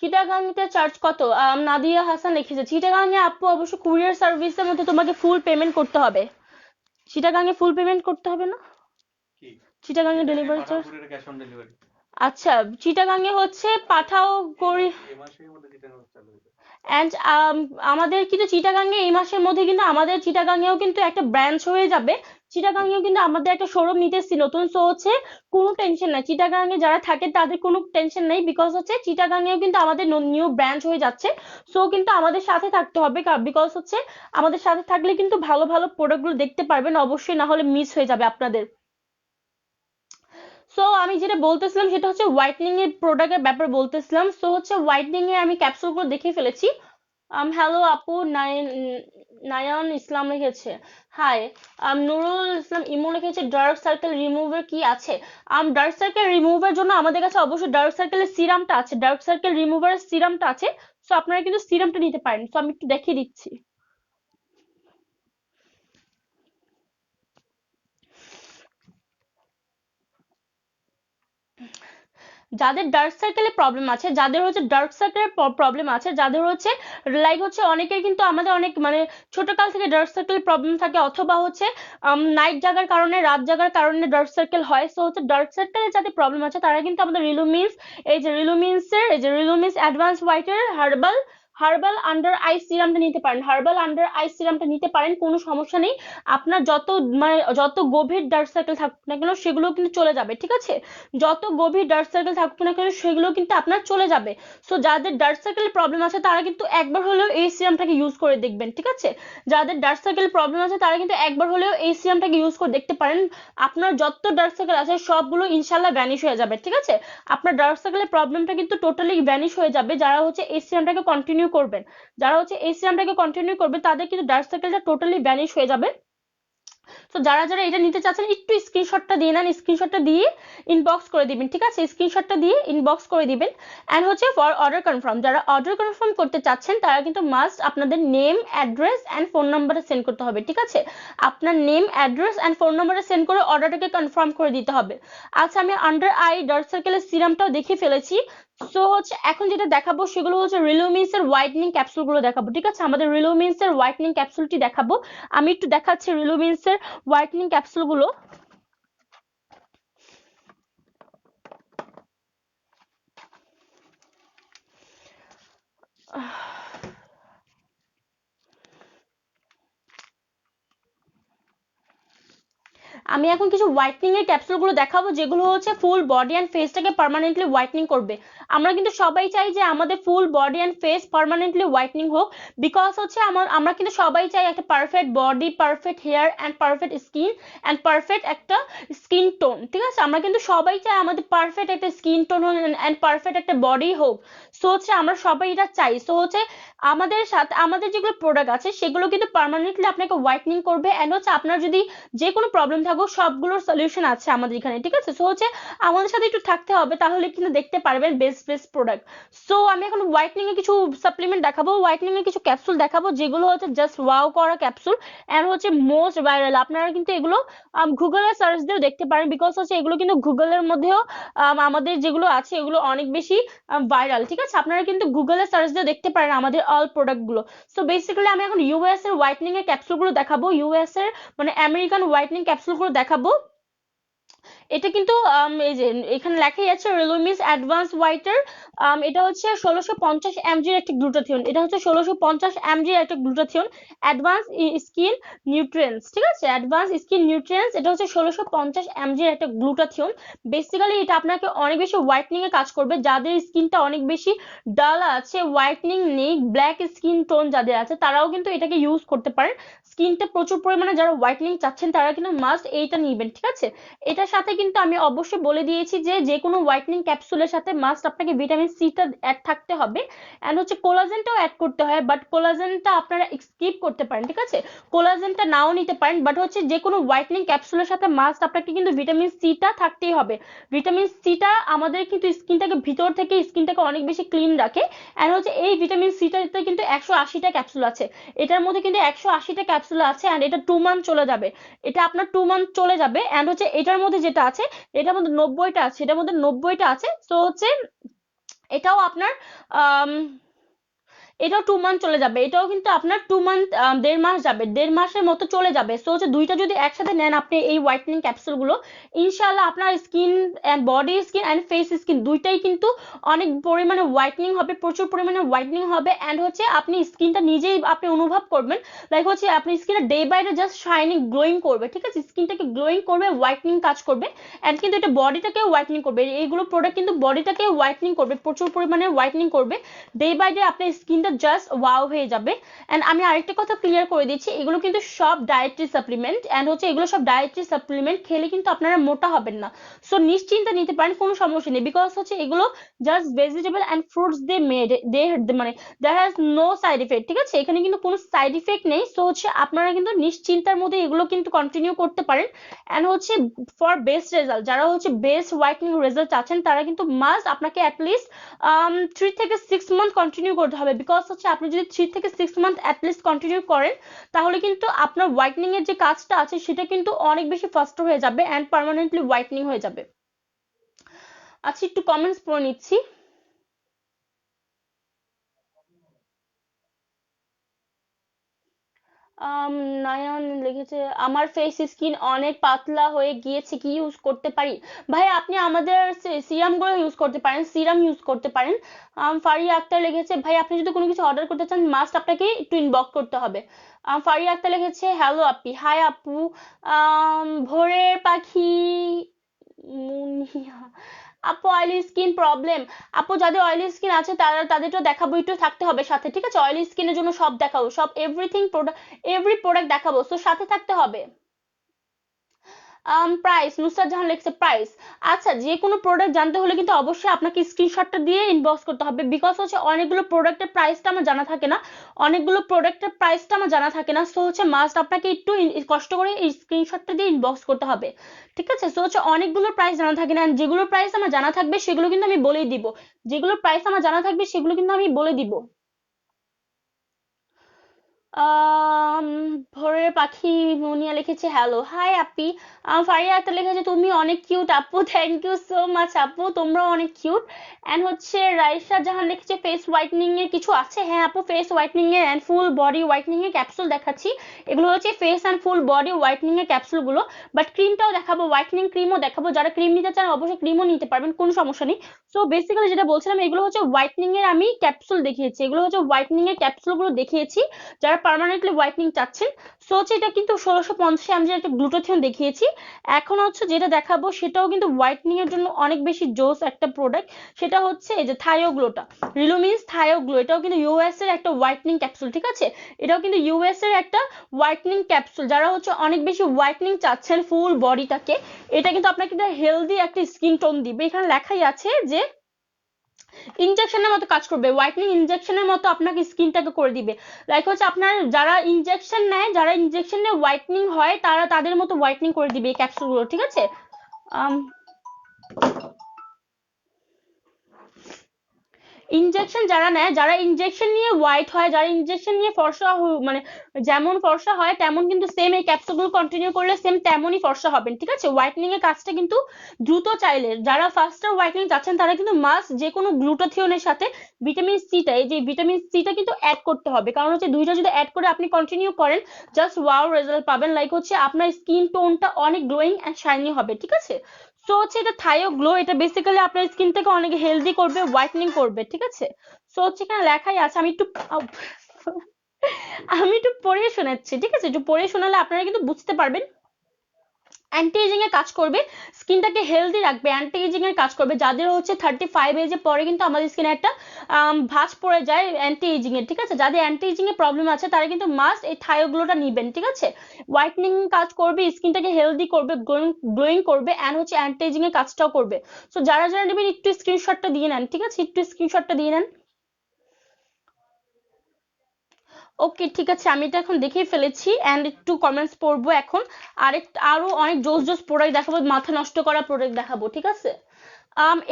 চিটাগাংতে চার্জ কত? নাদিয়া হাসান লিখেছে, চিটাগাংয়ে আপু অবশ্য কুরিয়ার সার্ভিসের মধ্যে তোমাকে ফুল পেমেন্ট করতে হবে। চিটাগাংয়ে ফুল পেমেন্ট করতে হবে না? কি চিটাগাংয়ে চিটাগাংয়ে ডেলিভারি পাঠাও চার্জ? কুরিয়ারে ক্যাশ অন ডেলিভারি? আচ্ছা, চিটাগাংয়ে হচ্ছে পাঠাও করি। এই মাসের মধ্যে চিটাগাং চালু হয়ে যাবে। অ্যান্ড আমাদের কিন্তু চিটাগাংয়ে এই মাসের মধ্যে কিন্তু আমাদের চিটাগাংয়েও কিন্তু একটা ব্রাঞ্চ হয়ে যাবে। চিটাগাংয়েও কিন্তু আমাদের একটা শোরুম নিতেছি নতুন। সো হচ্ছে কোনো টেনশন নাই, চিটাগাংয়ে যারা থাকে তাদের কোনো টেনশন নেই। বিকজ হচ্ছে চিটাগাংয়েও কিন্তু আমাদের নিউ ব্রাঞ্চ হয়ে যাচ্ছে। সো কিন্তু আমাদের সাথে থাকতে হবে, বিকজ হচ্ছে আমাদের সাথে থাকলে কিন্তু ভালো ভালো প্রোডাক্টগুলো দেখতে পারবেন অবশ্যই, না হলে মিস হয়ে যাবে আপনাদের। সো আমি যেটা বলতেছিলাম সেটা হচ্ছে হোয়াইটনিং এর প্রোডাক্টের ব্যাপারে বলতেছিলাম। সো হচ্ছে হোয়াইটনিং এর আমি ক্যাপসুলগুলো দেখে ফেলেছি। হ্যালো আপু, নায়ান ইসলাম লিখেছে হাই। নুরুল ইসলাম ইমো লিখেছে ডার্ক সার্কেল রিমুভার কি আছে? ডার্ক সার্কেল রিমুভার জন্য আমাদের কাছে অবশ্যই ডার্ক সার্কেলের সিরামটা আছে, ডার্ক সার্কেল রিমুভারের সিরামটা আছে। সো আপনারা কিন্তু সিরামটা নিতে পারেন। সো আমি একটু দেখিয়ে দিচ্ছি। যাদের ডার্ক সার্কেলের প্রবলেম আছে, যাদের হচ্ছে ডার্ক সার্কেলের প্রবলেম আছে, যাদের হচ্ছে লাইক হচ্ছে অনেকের কিন্তু আমাদের অনেক মানে ছোটকাল থেকে ডার্ক সার্কেলের প্রবলেম থাকে, অথবা হচ্ছে নাইট জাগার কারণে, রাত জাগার কারণে ডার্ক সার্কেল হয়। সো হচ্ছে ডার্ক সার্কেলের যাদের প্রবলেম আছে তারা কিন্তু আমাদের রিলুমিন্স, এই যে রিলুমিন্স অ্যাডভান্স হোয়াইটের হার্বাল আন্ডার আই সিরামটা নিতে পারেন। হার্বাল আন্ডার আই সিরামটা নিতে পারেন, কোনো সমস্যা নেই। আপনার যত গভীর ডার্ক সার্কেল থাকুক না কেন সেগুলো কিন্তু চলে যাবে, ঠিক আছে? যত গভীর ডার্ক সার্কেল থাকুক না কেন সেগুলো কিন্তু আপনার চলে যাবে। সো যাদের ডার্ক সার্কেলের প্রবলেম আছে তারা কিন্তু একবার হলেও এই সিরামটাকে ইউজ করে দেখবেন, ঠিক আছে? যাদের ডার্ক সার্কেলের প্রবলেম আছে তারা কিন্তু একবার হলেও এই সিরামটাকে ইউজ করে দেখতে পারেন। আপনার যত ডার্ক সার্কেল আছে সবগুলো ইনশাল্লাহ ভ্যানিশ হয়ে যাবে, ঠিক আছে? আপনার ডার্ক সার্কেলের প্রবলেমটা কিন্তু টোটালি ভ্যানিশ হয়ে যাবে যারা হচ্ছে এই সিরামটাকে কন্টিনিউ করবেন। যারা হচ্ছে এই সিরামটাকে কন্টিনিউ করবে তাদের কিন্তু ডার্ক সার্কেলটা টোটালি ভ্যানিশ হয়ে যাবে। তো যারা যারা এটা নিতে চাচ্ছেন একটু স্ক্রিনশটটা দিয়ে নেন, স্ক্রিনশটটা দিয়ে ইনবক্স করে দিবেন, ঠিক আছে? স্ক্রিনশটটা দিয়ে ইনবক্স করে দিবেন। অ্যান্ড হচ্ছে ফর অর্ডার কনফার্ম, যারা অর্ডার কনফার্ম করতে চাচ্ছেন তারা কিন্তু মাস্ট আপনাদের নেম, অ্যাড্রেস অ্যান্ড ফোন নাম্বারে সেন্ড করতে হবে, ঠিক আছে? আপনার নেম, অ্যাড্রেস অ্যান্ড ফোন নাম্বারে সেন্ড করে অর্ডারটাকে কনফার্ম করে দিতে হবে। আচ্ছা, আমি আন্ডার আই ডার্ক সার্কেলের সিরামটাও দেখে ফেলেছি। সো হচ্ছে এখন যেটা দেখাবো সেগুলো হচ্ছে রিলুমিন্স এর হোয়াইটনিং ক্যাপসুলগুলো দেখাবো, ঠিক আছে? আমাদের রিলুমিন্স এর হোয়াইটনিং ক্যাপসুলটি দেখাবো। আমি একটু দেখাচ্ছি রিলুমিন্স এর হোয়াইটনিং ক্যাপসুলগুলো। আমি এখন কিছু হোয়াইটনিং এর ক্যাপসুলগুলো দেখাবো যেগুলো হচ্ছে ফুল বডি অ্যান্ড ফেসটাকে পার্মানেন্টলি হোয়াইটনিং করবে। আমরা কিন্তু সবাই চাই যে আমাদের full body and face permanently whitening হোক। বিকজ হচ্ছে আমরা কিন্তু সবাই চাই একটা perfect body, perfect hair and perfect skin and perfect একটা স্কিন টোন, ঠিক আছে? আমরা কিন্তু সবাই চাই আমাদের পারফেক্ট একটা স্কিন টোন হোক অ্যান্ড পারফেক্ট একটা বডি হোক। সো হচ্ছে আমরা সবাই এটা চাই। সো হচ্ছে আমাদের সাথে আমাদের যেগুলো প্রোডাক্ট আছে সেগুলো কিন্তু পার্মানেন্টলি আপনাকে হোয়াইটনিং করবে। অ্যান্ড হচ্ছে আপনার যদি যে কোনো প্রবলেম থাকুক সবগুলোর সলিউশন আছে আমাদের এখানে, ঠিক আছে? সো হচ্ছে আমাদের সাথে একটু থাকতে হবে, তাহলে কিন্তু দেখতে পারবেন বেস্ট বেস্ট প্রোডাক্ট। সো আমি এখন হোয়াইটনিং এর কিছু সাপ্লিমেন্ট দেখাবো, হোয়াইটনিং এর কিছু ক্যাপসুল দেখাবো যেগুলো হচ্ছে জাস্ট ওয়াও করা ক্যাপসুল এন্ড হচ্ছে মোস্ট ভাইরাল। আপনারা কিন্তু এগুলো গুগলে সার্চ দিয়েও দেখতে পারেন, বিকজ হচ্ছে এগুলো কিন্তু গুগলের মধ্যেও আমাদের যেগুলো আছে এগুলো অনেক বেশি ভাইরাল, ঠিক আছে? আপনারা কিন্তু গুগলে সার্চ দিয়েও দেখতে পারেন আমাদের অল প্রোডাক্ট গুলো। সো বেসিক্যালি আমি এখন ইউএস এর হোয়াইটনিং এর ক্যাপসুলগুলো দেখাবো, ইউএস এর মানে আমেরিকান হোয়াইটনিং ক্যাপসুলগুলো দেখাবো। এটা কিন্তু এই যে এখানে লেখাই আছে রিলুমিস অ্যাডভান্স হোয়াইটার। এটা হচ্ছে 1650 mg একটা গ্লুটাথিয়ন, এটা হচ্ছে 1650 mg একটা গ্লুটাথিয়ন অ্যাডভান্স স্কিন নিউট্রিয়েন্টস, ঠিক আছে? অ্যাডভান্স স্কিন নিউট্রিয়েন্টস, এটা হচ্ছে 1650 mg একটা গ্লুটাথিয়ন। বেসিক্যালি এটা আপনাকে অনেক বেশি হোয়াইটনিং এ কাজ করবে। যাদের স্কিনটা অনেক বেশি ডাল আছে, হোয়াইটনিং নেই, ব্ল্যাক স্কিন টোন যাদের আছে তারাও কিন্তু এটাকে ইউজ করতে পারেন। স্কিনটা প্রচুর পরিমাণে যারা হোয়াইটনিং চাচ্ছেন তারা কিন্তু মাস্ট এইটা নিবেন, ঠিক আছে? এটার সাথে কিন্তু আমি অবশ্যই বলে দিয়েছি যে যে কোনো হোয়াইটনিং ক্যাপসুলের সাথে মাস্ট আপনাকে ভিটামিন সিটা অ্যাড থাকতে হবে, অ্যান্ড হচ্ছে কোলাজেনটাও অ্যাড করতে হয়, বাট কোলাজেনটা আপনারা স্কিপ করতে পারেন, ঠিক আছে? কোলাজেনটা নাও নিতে পারেন, বাট হচ্ছে যে কোনো হোয়াইটনিং ক্যাপসুলের সাথে মাস্ট আপনাকে কিন্তু ভিটামিন সিটা থাকতেই হবে। ভিটামিন সিটা আমাদের কিন্তু স্কিনটাকে ভিতর থেকে স্কিনটাকে অনেক বেশি ক্লিন রাখে, অ্যান্ড হচ্ছে এই ভিটামিন সিটাতে কিন্তু 180টা ক্যাপসুল আছে, এটার মধ্যে কিন্তু 180টা ক্যাপসুল আছে, অ্যান্ড এটা 2 মান্থ চলে যাবে, এটা আপনার 2 মান্থ চলে যাবে। অ্যান্ড হচ্ছে এটার মধ্যে যেটা আছে, এটার মধ্যে 90টা আছে, এটার মধ্যে 90টা আছে, সো হচ্ছে এটাও আপনার আম, এটাও 2 মান্থ চলে যাবে, এটাও কিন্তু আপনার 2 মান্থ 1.5 মাস যাবে, 1.5 মাসের মতো চলে যাবে। সো হচ্ছে দুইটা যদি একসাথে নেন আপনি এই হোয়াইটনিং ক্যাপসুলগুলো, ইনশাল্লাহ আপনার skin and body skin and face skin দুইটাই কিন্তু অনেক পরিমাণে হোয়াইটনিং হবে, প্রচুর পরিমাণে হোয়াইটনিং হবে, অ্যান্ড হচ্ছে আপনি স্কিনটা নিজেই আপনি অনুভব করবেন, লাইক হচ্ছে আপনি স্কিনটা day by day just shining glowing করবে, ঠিক আছে? স্কিনটাকে গ্লোয়িং করবে, হোয়াইটনিং কাজ করবে, অ্যান্ড কিন্তু এটা বডিটাকে হোয়াইটনিং করবে, এইগুলো প্রোডাক্ট কিন্তু বডিটাকে হোয়াইটনিং করবে, প্রচুর পরিমাণে হোয়াইটনিং করবে, ডে বাই ডে আপনার স্কিনটা জাস্ট ওয়াও হয়ে যাবে। অ্যান্ড আমি আরেকটা কথা ক্লিয়ার করে দিচ্ছি, এগুলো কিন্তু সব ডায়েটরি সাপ্লিমেন্ট, অ্যান্ড হচ্ছে এগুলো সব ডায়েটরি সাপ্লিমেন্ট, খেলে কিন্তু আপনারা মোটা হবেন না, সো নিশ্চিন্তে নিতে পারেন, কোনো সমস্যা নেই, বিকজ হচ্ছে এগুলো জাস্ট ভেজিটেবল অ্যান্ড ফ্রুটস দিয়ে মেড, দে মানে there has no side effect, ঠিক আছে? এখানে কিন্তু কোনো সাইড ইফেক্ট নেই, সো হচ্ছে আপনারা কিন্তু নিশ্চিন্তার মধ্যে এগুলো কিন্তু কন্টিনিউ করতে পারেন। অ্যান্ড হচ্ছে ফর বেস্ট রেজাল্ট, যারা হচ্ছে বেস্ট হোয়াইটনিং রেজাল্ট চাচ্ছেন তারা কিন্তু মাস্ট আপনাকে অ্যাটলিস্ট 3 থেকে 6 মান্থ কন্টিনিউ করতে হবে, বিকজ হচ্ছে আপনি যদি 3 থেকে 6 মান্থ অ্যাটলিস্ট কন্টিনিউ করেন তাহলে কিন্তু আপনার হোয়াইটনিং এর যে কাজটা আছে সেটা কিন্তু অনেক বেশি ফাস্ট হয়ে যাবে অ্যান্ড পার্মানেন্টলি হোয়াইটনিং হয়ে যাবে। আচ্ছা, একটু কমেন্টস পড়ে নিচ্ছি। আম, নয়ন লিখেছে আমার ফেস স্কিন অনেক পাতলা হয়ে গিয়েছে, কি ইউজ করতে পারি? ভাই আপনি আমাদের সিরাম গুলো ইউজ করতে পারেন, সিরাম ইউজ করতে পারেন। ফারিয়া আক্তার লিখেছে ভাই আপনি যদি কোনো কিছু অর্ডার করতে চান মাস্ট আপনাকে একটু ইনবক্স করতে হবে। ফারিয়া আক্তার লিখেছে হ্যালো আপি, হাই আপু। ভোরের পাখি মুনিয়া, আপু অয়েলি স্কিন প্রবলেম, আপু যাদের অয়েলি স্কিন আছে তারা তাদেরটা দেখাবো, একটু থাকতে হবে সাথে, ঠিক আছে? অয়েলি স্কিনের জন্য সব দেখাবো, সব এভরিথিং প্রোডাক্ট, এভরি প্রোডাক্ট দেখাবো, তো সাথে থাকতে হবে। প্রাইস, নুসরাত জাহান লিখছে প্রাইস। আচ্ছা, যে কোনো প্রোডাক্ট জানতে হলে কিন্তু অবশ্যই আপনাকে স্ক্রিনশটটা দিয়ে ইনবক্স করতে হবে, বিকজ হচ্ছে অনেকগুলো প্রোডাক্টের প্রাইসটা আমার জানা থাকে না, অনেকগুলো প্রোডাক্টের প্রাইসটা আমার জানা থাকে না, সো হচ্ছে মাস্ট আপনাকে একটু কষ্ট করে এই স্ক্রিনশটটা দিয়ে ইনবক্স করতে হবে, ঠিক আছে? সো হচ্ছে অনেকগুলো প্রাইস জানা থাকে না, যেগুলো প্রাইস আমার জানা থাকবে সেগুলো কিন্তু আমি বলেই দিব, যেগুলো প্রাইস আমার জানা থাকবে সেগুলো কিন্তু আমি বলে দিব। আম, ভোরের পাখি মুনিয়া লিখেছে হ্যালো হাই আপি। ফারিয়া আক্তার লিখেছে তুমি অনেক কিউট আপু, থ্যাংক ইউ সো মাচ আপু, তোমরাও অনেক কিউট। এন্ড হচ্ছে রাইসা জাহান লিখেছে ফেস হোয়াইটনিং এর কিছু আছে? হ্যাঁ আপু, ফেস হোয়াইটনিং এর এন্ড ফুল বডি হোয়াইটনিং এর ক্যাপসুল দেখাচ্ছি, এগুলো হচ্ছে face and full body whitening এর ক্যাপসুল গুলো, বাট ক্রিমটাও দেখাবো, হোয়াইটনিং ক্রিমও দেখাবো, যারা ক্রিম নিতে চান অবশ্যই ক্রিমও নিতে পারবেন, কোনো সমস্যা নেই। সো বেসিক্যালি যেটা বলছিলাম এগুলো হচ্ছে হোয়াইটনিং এর আমি ক্যাপসুল দেখিয়েছি, এগুলো হচ্ছে হোয়াইটনিং এর ক্যাপসুল গুলো দেখিয়েছি যারা পার্মানেন্টলি হোয়াইটনিং চাচ্ছেন। সো হচ্ছে এটা কিন্তু 1650 mg একটা গ্লুটাথিয়ন দেখিয়েছি, এখন হচ্ছে যেটা দেখাবো সেটাও কিন্তু হোয়াইটনিং এর জন্য অনেক বেশি জোস একটা প্রোডাক্ট, সেটা হচ্ছে এই যে থায়োগ্লোটা, রিলুমিন্স থায়োগ্লো, এটাও কিন্তু ইউএস এর একটা হোয়াইটনিং ক্যাপসুল, ঠিক আছে? এটাও কিন্তু ইউএস এর একটা হোয়াইটনিং ক্যাপসুল, যারা হচ্ছে অনেক বেশি হোয়াইটনিং চাচ্ছেন ফুল বডিটাকে, এটা কিন্তু আপনাকে একটা হেলদি একটা স্কিন টোন দিবে, এখানে লেখাই আছে যে ইনজেকশনের মতো কাজ করবে, হোয়াইটনিং ইনজেকশনের মতো আপনাকে স্কিনটাকে করে দিবে, লাইক হচ্ছে আপনার যারা ইনজেকশন নেয়, যারা ইনজেকশন নিয়ে হোয়াইটনিং হয় তারা তাদের মতো হোয়াইটনিং করে দিবে এই ক্যাপসুলগুলো, ঠিক আছে? আম, ইনজেকশন যারা নেয়, যারা ইনজেকশন নিয়ে হোয়াইট হয়, যারা ইনজেকশন নিয়ে ফর্সা মানে যেমন ফর্সা হয় তেমন কিন্তু সেম এই ক্যাপসুলগুলো কন্টিনিউ করলে সেম তেমনই ফর্সা হবেন, ঠিক আছে? হোয়াইটনিং এর কাজটা কিন্তু দ্রুত চাইলে যারা ফাস্টার হোয়াইটনিং চাচ্ছেন তারা কিন্তু মাস্ট যে কোনো গ্লুটাথিয়নের সাথে ভিটামিন সিটা, এই যে ভিটামিন সিটা কিন্তু অ্যাড করতে হবে, কারণ হচ্ছে দুইটা যদি অ্যাড করে আপনি কন্টিনিউ করেন জাস্ট ওয়াও রেজাল্ট পাবেন, লাইক হচ্ছে আপনার স্কিন টোনটা অনেক গ্লোয়িং অ্যান্ড শাইনি হবে, ঠিক আছে? সো হচ্ছে এটা থাইও গ্লো, এটা বেসিক্যালি আপনার স্কিনটাকে অনেক হেলদি করবে, হোয়াইটনিং করবে, ঠিক আছে? সো হচ্ছে এখানে লেখাই আছে, আমি একটু আমি একটু পড়ে শোনাচ্ছি, ঠিক আছে? একটু পড়ে শোনালে আপনারা কিন্তু বুঝতে পারবেন। অ্যান্টি এজিং এর কাজ করবে, স্কিনটাকে হেলদি রাখবে, অ্যান্টি এজিং এর কাজ করবে। যাদের হচ্ছে 35 এজে পরে কিন্তু আমাদের স্কিনে একটা ভাঁজ পড়ে যায় অ্যান্টি এজিং এর, ঠিক আছে? যাদের অ্যান্টি এজিং এর প্রবলেম আছে তারা কিন্তু মাস্ট এই থায়োগ্লোটা নিবেন, ঠিক আছে? হোয়াইটনিং কাজ করবে, স্কিনটাকে হেলদি করবে, গ্লোয়িং করবে, অ্যান্ড হচ্ছে অ্যান্টি এজিং এর কাজটাও করবে। সো যারা যারা নেবেন একটু স্ক্রিনশটটা দিয়ে নেন, ঠিক আছে? একটু স্ক্রিনশটটা দিয়ে নেন। ওকে, ঠিক আছে, আমি এটা এখন দেখেই ফেলেছি অ্যান্ড একটু কমেন্টস পড়বো এখন। আরো অনেক জোস জোস প্রোডাক্ট দেখাবো, মাথা নষ্ট করা প্রোডাক্ট দেখাবো, ঠিক আছে?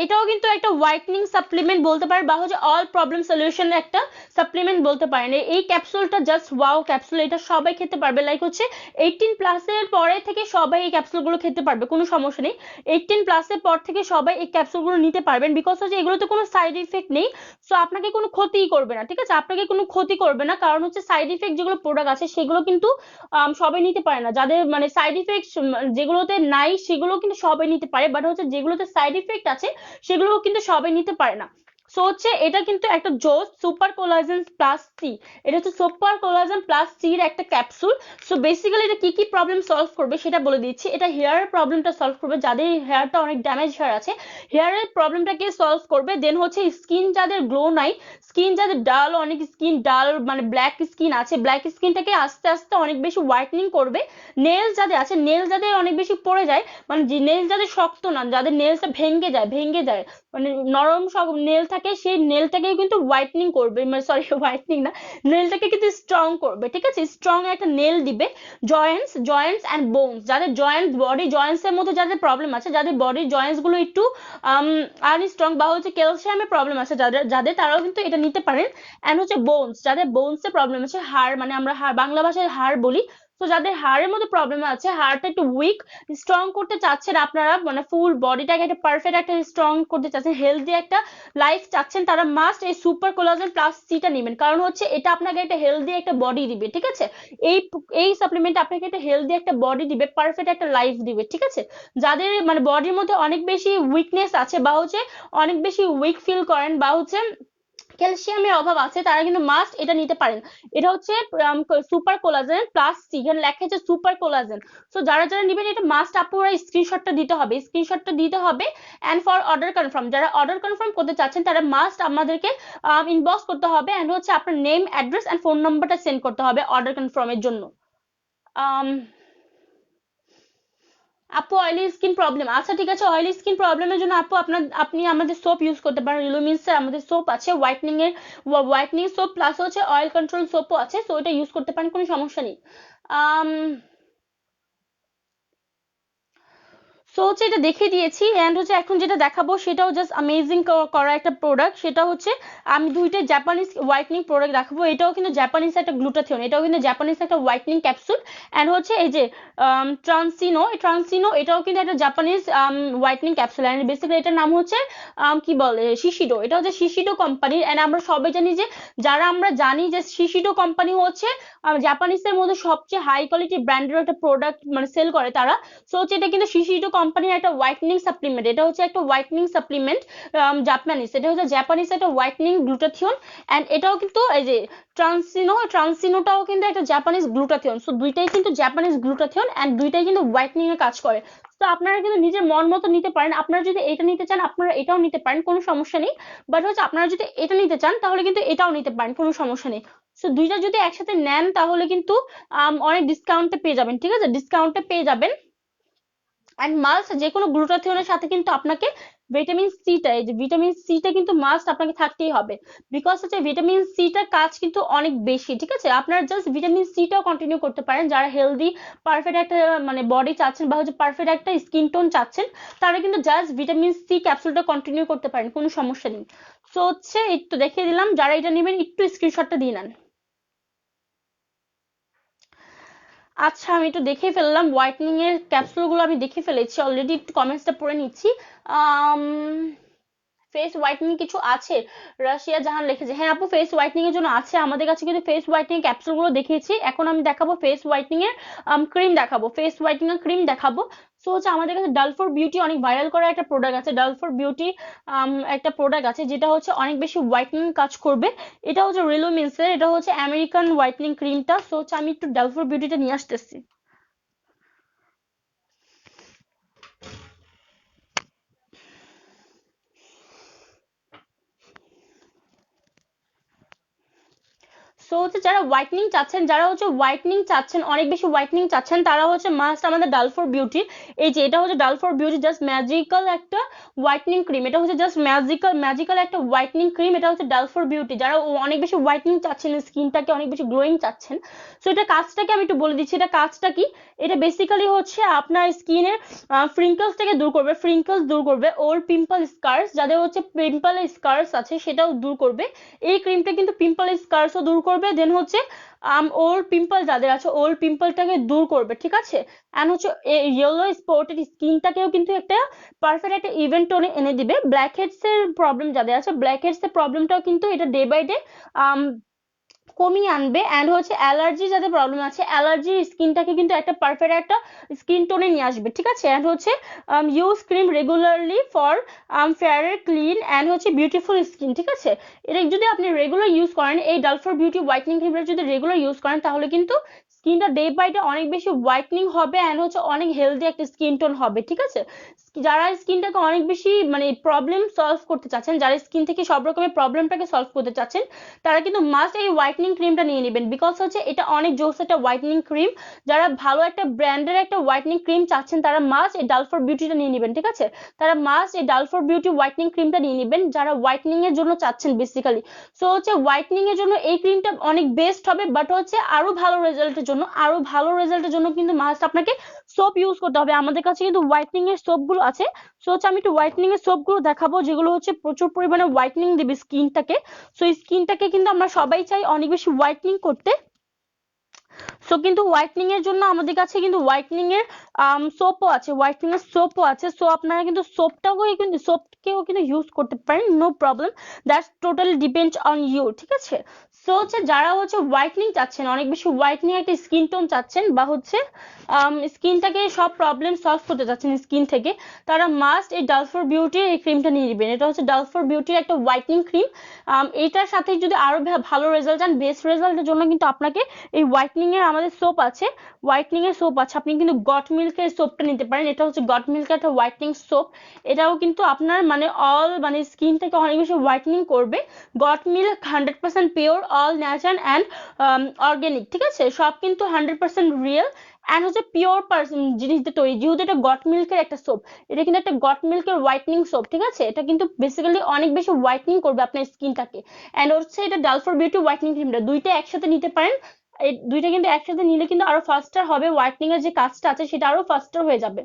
এটাও কিন্তু একটা হোয়াইটনিং সাপ্লিমেন্ট বলতে পারেন, বা হচ্ছে অল প্রবলেম সলিউশন একটা সাপ্লিমেন্ট বলতে পারেন। এই ক্যাপসুলটা জাস্ট ওয়াও ক্যাপসুল, এটা সবাই খেতে পারবে। লাইক হচ্ছে 18+ এর পরে থেকে সবাই এই ক্যাপসুলগুলো খেতে পারবে, কোনো সমস্যা নেই। 18+ এর পর থেকে সবাই এই ক্যাপসুলগুলো নিতে পারবেন, বিকজ হচ্ছে এগুলোতে কোনো সাইড ইফেক্ট নেই। সো আপনাকে কোনো ক্ষতিই করবে না, ঠিক আছে? আপনাকে কোনো ক্ষতি করবে না, কারণ হচ্ছে সাইড ইফেক্ট যেগুলো প্রোডাক্ট আছে সেগুলো কিন্তু সবাই নিতে পারে না। যাদের মানে সাইড ইফেক্ট যেগুলোতে নাই সেগুলো কিন্তু সবাই নিতে পারে, বাট হচ্ছে যেগুলোতে সাইড ইফেক্ট আছে সেগুলো কিন্তু সবাই নিতে পারে না। সো হচ্ছে এটা কিন্তু একটা জোস সুপার কোলাজেন প্লাস সি, এটা হচ্ছে সুপার কোলাজেন প্লাস সি এর একটা ক্যাপসুল। সো বেসিক্যালি এটা কি কি প্রবলেম সলভ করবে সেটা বলে দিচ্ছি। এটা হেয়ারের প্রবলেমটা সলভ করবে, যাদের হেয়ারটা অনেক ড্যামেজ হেয়ার আছে হেয়ারের প্রবলেমটাকে সলভ করবে। দেন হচ্ছে স্কিন যাদের গ্লো নাই, স্কিন যাদের ডাল, অনেক স্কিন ডাল মানে ব্ল্যাক স্কিন আছে, ব্ল্যাক স্কিনটাকে আস্তে আস্তে অনেক বেশি হোয়াইটনিং করবে। নেলস যাদের আছে, নেলস যাদের অনেক বেশি পড়ে যায়, মানে যে নেলস যাদের শক্ত না, যাদের নেলসটা ভেঙে যায় মানে নরম সব নেল থাকে, সেই নেলটাকে কিন্তু হোয়াইটনিং করবে, মানে সরি হোয়াইটনিং না, নেলটাকে কিন্তু স্ট্রং করবে, ঠিক আছে? স্ট্রং একটা নেল দিবে। জয়েন্টস অ্যান্ড বোনস, যাদের জয়েন্ট বডি জয়েন্টস এর মধ্যে যাদের প্রবলেম আছে, যাদের বডি জয়েন্টস গুলো একটু আনস্ট্রং বা হচ্ছে ক্যালসিয়ামের প্রবলেম আছে যাদের যাদের তারাও কিন্তু এটা নিতে পারেন। অ্যান্ড হচ্ছে বোনস, যাদের বোনস এর প্রবলেম আছে, হাড় মানে আমরা বাংলা ভাষায় হাড় বলি, তো যাদের হাড়ের মধ্যে প্রবলেম আছে, হাড়টা একটু উইক, স্ট্রং করতে চাচ্ছেন আপনারা, মানে ফুল বডিটাকে একটা পারফেক্ট একটা স্ট্রং করতে চাচ্ছেন, হেলদি একটা লাইফ চাচ্ছেন, তারা মাস্ট এই সুপার কোলাজেন প্লাস সিটা নেবেন। কারণ হচ্ছে এটা আপনাকে একটা হেলদি একটা বডি দিবে, ঠিক আছে? এই এই সাপ্লিমেন্ট আপনাকে একটা হেলদি একটা বডি দিবে, পারফেক্ট একটা লাইফ দিবে, ঠিক আছে? যাদের মানে বডির মধ্যে অনেক বেশি উইকনেস আছে বা হচ্ছে অনেক বেশি উইক ফিল করেন বা হচ্ছে ক্যালসিয়ামের অভাব আছে, তারা কিন্তু মাস্ট এটা নিতে পারেন। এটা হচ্ছে সুপার কোলাজেন প্লাস সি, এখানে লেখা আছে সুপার কোলাজেন। সো যারা যারা নেবেন এটা মাস্ট আপুরা স্ক্রিনশটটা দিতে হবে, স্ক্রিনশটটা দিতে হবে। অ্যান্ড ফর অর্ডার কনফার্ম, যারা অর্ডার কনফার্ম করতে চাচ্ছেন তারা মাস্ট আমাদেরকে ইনবক্স করতে হবে, অ্যান্ড হচ্ছে আপনার নেম, অ্যাড্রেস অ্যান্ড ফোন নাম্বারটা সেন্ড করতে হবে অর্ডার কনফার্মের জন্য। আম, আপু অয়েলি স্কিন প্রবলেম, আচ্ছা ঠিক আছে, অয়েলি স্কিন প্রবলেমের জন্য আপু আপনি আমাদের সোপ ইউজ করতে পারেন। রিলুমিন্সের আমাদের সোপ আছে হোয়াইটনিং সোপ প্লাস হচ্ছে অয়েল কন্ট্রোল সোপও আছে, সো এটা ইউজ করতে পারেন, কোনো সমস্যা নেই। আম সো হচ্ছে এটা দেখিয়ে দিয়েছি, অ্যান্ড হচ্ছে এখন যেটা দেখাবো সেটাও জাস্ট অ্যামেজিং করা একটা প্রোডাক্ট। সেটা হচ্ছে আমি দুইটা জাপানিজ হোয়াইটনিং প্রোডাক্ট দেখাবো। এটাও কিন্তু জাপানিজ একটা গ্লুটাথিয়ন, এটাও কিন্তু জাপানিজ একটা হোয়াইটনিং ক্যাপসুল। অ্যান্ড হচ্ছে এই যে ট্রান্সিনো, এটাও কিন্তু একটা Japanese whitening capsule. And basically এটার নাম হচ্ছে কি বলে শিশিডো, এটা হচ্ছে শিশিডো কোম্পানির। অ্যান্ড আমরা সবাই জানি যে আমরা জানি যে শিশিডো কোম্পানি হচ্ছে জাপানিজের মধ্যে সবচেয়ে হাই কোয়ালিটি ব্র্যান্ডের একটা প্রোডাক্ট মানে সেল করে তারা। সো হচ্ছে এটা কিন্তু শিশিডো কোম্পানির একটা হোয়াইটনিং সাপ্লিমেন্ট, এটা হচ্ছে একটা হোয়াইটনিং সাপ্লিমেন্ট জাপানিজ, এটা হচ্ছে জাপানিজ একটা হোয়াইটনিং গ্লুটাথিয়ন। অ্যান্ড এটাও কিন্তু এই যে ট্রান্সিনোটাও কিন্তু একটা জাপানিজ গ্লুটাথিয়ন। সো দুইটাই কিন্তু জাপানিজ গ্লুটাথিয়ন অ্যান্ড দুইটাই কিন্তু হোয়াইটনিং এর কাজ করে। তো আপনারা কিন্তু নিজের মন মতো নিতে পারেন, আপনারা যদি এটা নিতে চান আপনারা এটাও নিতে পারেন, কোনো সমস্যা নেই। বাট হচ্ছে আপনারা যদি এটা নিতে চান তাহলে কিন্তু এটাও নিতে পারেন, কোনো সমস্যা নেই। সো দুইটা যদি একসাথে নেন তাহলে কিন্তু অনেক ডিসকাউন্টে পেয়ে যাবেন, ঠিক আছে? ডিসকাউন্টে পেয়ে যাবেন। অ্যান্ড মাস্ট যে কোনো গ্লুটাথিয়নের সাথে কিন্তু আপনাকে ভিটামিন সিটা, এই যে ভিটামিন সিটা কিন্তু মাস্ট আপনাকে থাকতেই হবে, বিকজ হচ্ছে ভিটামিন সিটার কাজ কিন্তু অনেক বেশি, ঠিক আছে? আপনারা জাস্ট ভিটামিন সিটাও কন্টিনিউ করতে পারেন, যারা হেলদি পারফেক্ট একটা মানে বডি চাচ্ছেন বা হচ্ছে পারফেক্ট একটা স্কিন টোন চাচ্ছেন, তারা কিন্তু জাস্ট ভিটামিন সি ক্যাপসুলটা কন্টিনিউ করতে পারেন, কোনো সমস্যা নেই। সো হচ্ছে একটু দেখিয়ে দিলাম, যারা এটা নেবেন একটু স্ক্রিনশটটা দিয়ে নেন। আচ্ছা আমি একটু দেখে ফেললাম, হোয়াইটনিং এর ক্যাপসুল গুলো আমি দেখে ফেলেছি অলরেডি, একটু কমেন্টসটা পড়ে নিচ্ছি। আম ফেস হোয়াইটনিং কিছু আছে, রাশিয়া জাহান লিখেছে, হ্যাঁ আপু ফেস হোয়াইটনিং এর জন্য আছে আমাদের কাছে, কিন্তু ফেস হোয়াইটনিং ক্যাপসুল গুলো দেখিয়েছি, এখন আমি দেখাবো ফেস হোয়াইটনিং এর ক্রিম দেখাবো, ফেস হোয়াইটনিং এর ক্রিম দেখাবো। সো হচ্ছে আমাদের কাছে ডাল ফর বিউটি অনেক ভাইরাল করা একটা প্রোডাক্ট আছে, ডাল ফর বিউটি একটা প্রোডাক্ট আছে যেটা হচ্ছে অনেক বেশি হোয়াইটনিং কাজ করবে। এটা হচ্ছে রিলুমিন্সের, এটা হচ্ছে আমেরিকান হোয়াইটনিং ক্রিমটা। সো হচ্ছে আমি একটু ডাল ফর বিউটিটা নিয়ে আসতেছি। সো হচ্ছে যারা হোয়াইটনিং চাচ্ছেন, অনেক বেশি হোয়াইটনিং চাচ্ছেন, তারা হচ্ছে মাস্ট আমাদের ডাল ফর বিউটি, এই যে এটা হচ্ছে ডাল ফর বিউটি জাস্ট ম্যাজিক্যাল একটা হোয়াইটনিং ক্রিম, এটা হচ্ছে জাস্ট ম্যাজিক্যাল একটা হোয়াইটনিং ক্রিম, এটা হচ্ছে ডাল ফর বিউটি। যারা অনেক বেশি হোয়াইটনিং চাচ্ছেন, স্কিনটাকে অনেক বেশি গ্লোয়িং চাচ্ছেন, সো এটা কাজটাকে আমি একটু বলে দিচ্ছি, এটা কাজটা কি। এটা বেসিক্যালি হচ্ছে আপনার স্কিনের ফ্রিঙ্কলসটাকে দূর করবে, ওল্ড পিম্পল স্কার্স, যাদের হচ্ছে পিম্পল স্কার্স আছে সেটাও দূর করবে। এই ক্রিমটা কিন্তু পিম্পল স্কার্সও দূর করবে, দেন হচ্ছে ওল্ড পিম্পল যাদের আছে ওল্ড পিম্পলটাকে দূর করবে, ঠিক আছে। অ্যান্ড হচ্ছে ইয়েলো স্পটেড স্কিনটাকেও কিন্তু একটা পারফেক্ট একটা ইভেন্ট টোনে এনে দিবে। ব্ল্যাক হেডস এর প্রবলেম যাদের আছে, ব্ল্যাক হেডস এর প্রবলেমটাও কিন্তু এটা ডে বাই ডে কমিয়ে আনবে। অ্যান্ড হচ্ছে অ্যালার্জি যাদের প্রবলেম আছে, অ্যালার্জির স্কিনটাকে কিন্তু একটা পারফেক্ট একটা স্কিন টোনে নিয়ে আসবে, ঠিক আছে। অ্যান্ড হচ্ছে use cream regularly for fair clean and হচ্ছে বিউটিফুল স্কিন, ঠিক আছে। এটা যদি আপনি রেগুলার ইউজ করেন, এই ডাল ফর বিউটি হোয়াইটনিং ক্রিমটা যদি রেগুলার ইউজ করেন, তাহলে কিন্তু স্কিনটা ডে বাই ডে অনেক বেশি হোয়াইটনিং হবে অ্যান্ড হচ্ছে অনেক হেলদি একটা স্কিন টোন হবে, ঠিক আছে। যারা স্কিনটাকে অনেক বেশি মানে প্রবলেম সলভ করতে চাচ্ছেন, যারা স্কিন থেকে সব রকমের প্রবলেমটাকে সলভ করতে চাচ্ছেন, তারা কিন্তু মাস্ট এই হোয়াইটনিং ক্রিমটা নিয়ে নেবেন, বিকজ হচ্ছে এটা অনেক জোস একটা হোয়াইটনিং ক্রিম। যারা ভালো একটা ব্র্যান্ডের একটা হোয়াইটনিং ক্রিম চাচ্ছেন, তারা মাস্ট এই ডাল ফর বিউটিটা নিয়ে নেবেন, ঠিক আছে। তারা মাস্ট এই ডাল ফর বিউটি হোয়াইটনিং ক্রিমটা নিয়ে নেবেন, যারা হোয়াইটনিং এর জন্য চাচ্ছেন বেসিক্যালি। সো হচ্ছে হোয়াইটনিং এর জন্য এই ক্রিমটা অনেক বেস্ট হবে, বাট হচ্ছে আরো ভালো রেজাল্টের জন্য কিন্তু মাস্ট আপনাকে সোপ ইউজ করতে হবে। আমাদের কাছে কিন্তু হোয়াইটনিং এর সোপ গুলো আছে। সো হচ্ছে আমি একটু হোয়াইটনিং এর সোপ গুলো দেখাবো, যেগুলো হচ্ছে প্রচুর পরিমাণে হোয়াইটনিং দিবে স্কিনটাকে। সো স্কিনটাকে কিন্তু আমরা সবাই চাই অনেক বেশি হোয়াইটনিং করতে। সো কিন্তু হোয়াইটনিং এর জন্য আমাদের কাছে কিন্তু হোয়াইটনিং এর সোপও আছে। সো আপনারা কিন্তু সোপকেও কিন্তু ইউজ করতে পারেন, no problem, that's totally depend on you, ঠিক আছে। সো হচ্ছে যারা হচ্ছে হোয়াইটনিং চাচ্ছেন, অনেক বেশি হোয়াইটনিং একটা স্কিন টোন চাচ্ছেন, বা হচ্ছে স্কিনটাকে সব প্রবলেম সলভ করতে চাচ্ছেন স্কিন থেকে, তারা মাস্ট এই ডাল ফর বিউটির এই ক্রিমটা নিয়ে নেবেন। এটা হচ্ছে ডাল ফর বিউটির একটা হোয়াইটনিং ক্রিম। এইটার সাথে যদি আরো ভালো রেজাল্ট চান, বেস্ট রেজাল্টের জন্য কিন্তু আপনাকে এই হোয়াইটনিং এর আমাদের সোপ আছে, আপনি কিন্তু গট মিল্কের সোপটা নিতে পারেন। এটা হচ্ছে গট মিল্কের একটা হোয়াইটনিং সোপ, এটাও কিন্তু আপনার মানে স্কিনটাকে অনেক বেশি হোয়াইটনিং করবে। Goat milk 100% pure, all natural and organic, ঠিক আছে। সব কিন্তু 100% রিয়েল অ্যান্ড হচ্ছে পিওর জিনিস দিয়ে তৈরি, যেহেতু এটা গট মিল্কের একটা সোপ, এটা কিন্তু একটা গট মিল্কের হোয়াইটনিং সোপ, ঠিক আছে। এটা কিন্তু বেসিক্যালি অনেক বেশি হোয়াইটনিং করবে আপনার স্কিনটাকে। অ্যান্ড হচ্ছে এটা ডাল ফর বিউটি হোয়াইটনিং ক্রিমটা দুইটা একসাথে নিতে পারেন। এই দুইটা কিন্তু একসাথে নিলে কিন্তু আরো ফাস্টার হবে, হোয়াইটনিং এর যে কাজটা আছে সেটা আরো ফাস্টার হয়ে যাবে।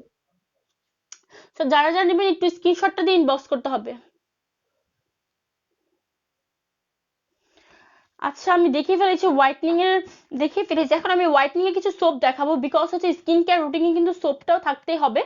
তো যারা যারা নেবেন একটু স্ক্রিনশটটা দিয়ে ইনবক্স করতে হবে। আচ্ছা, আমি দেখিয়ে ফেলেছি, এখন আমি হোয়াইটনিং এর কিছু সোপ দেখাবো, বিকজ হচ্ছে স্কিন কেয়ার রুটিনে কিন্তু সোপটাও থাকতেই হবে।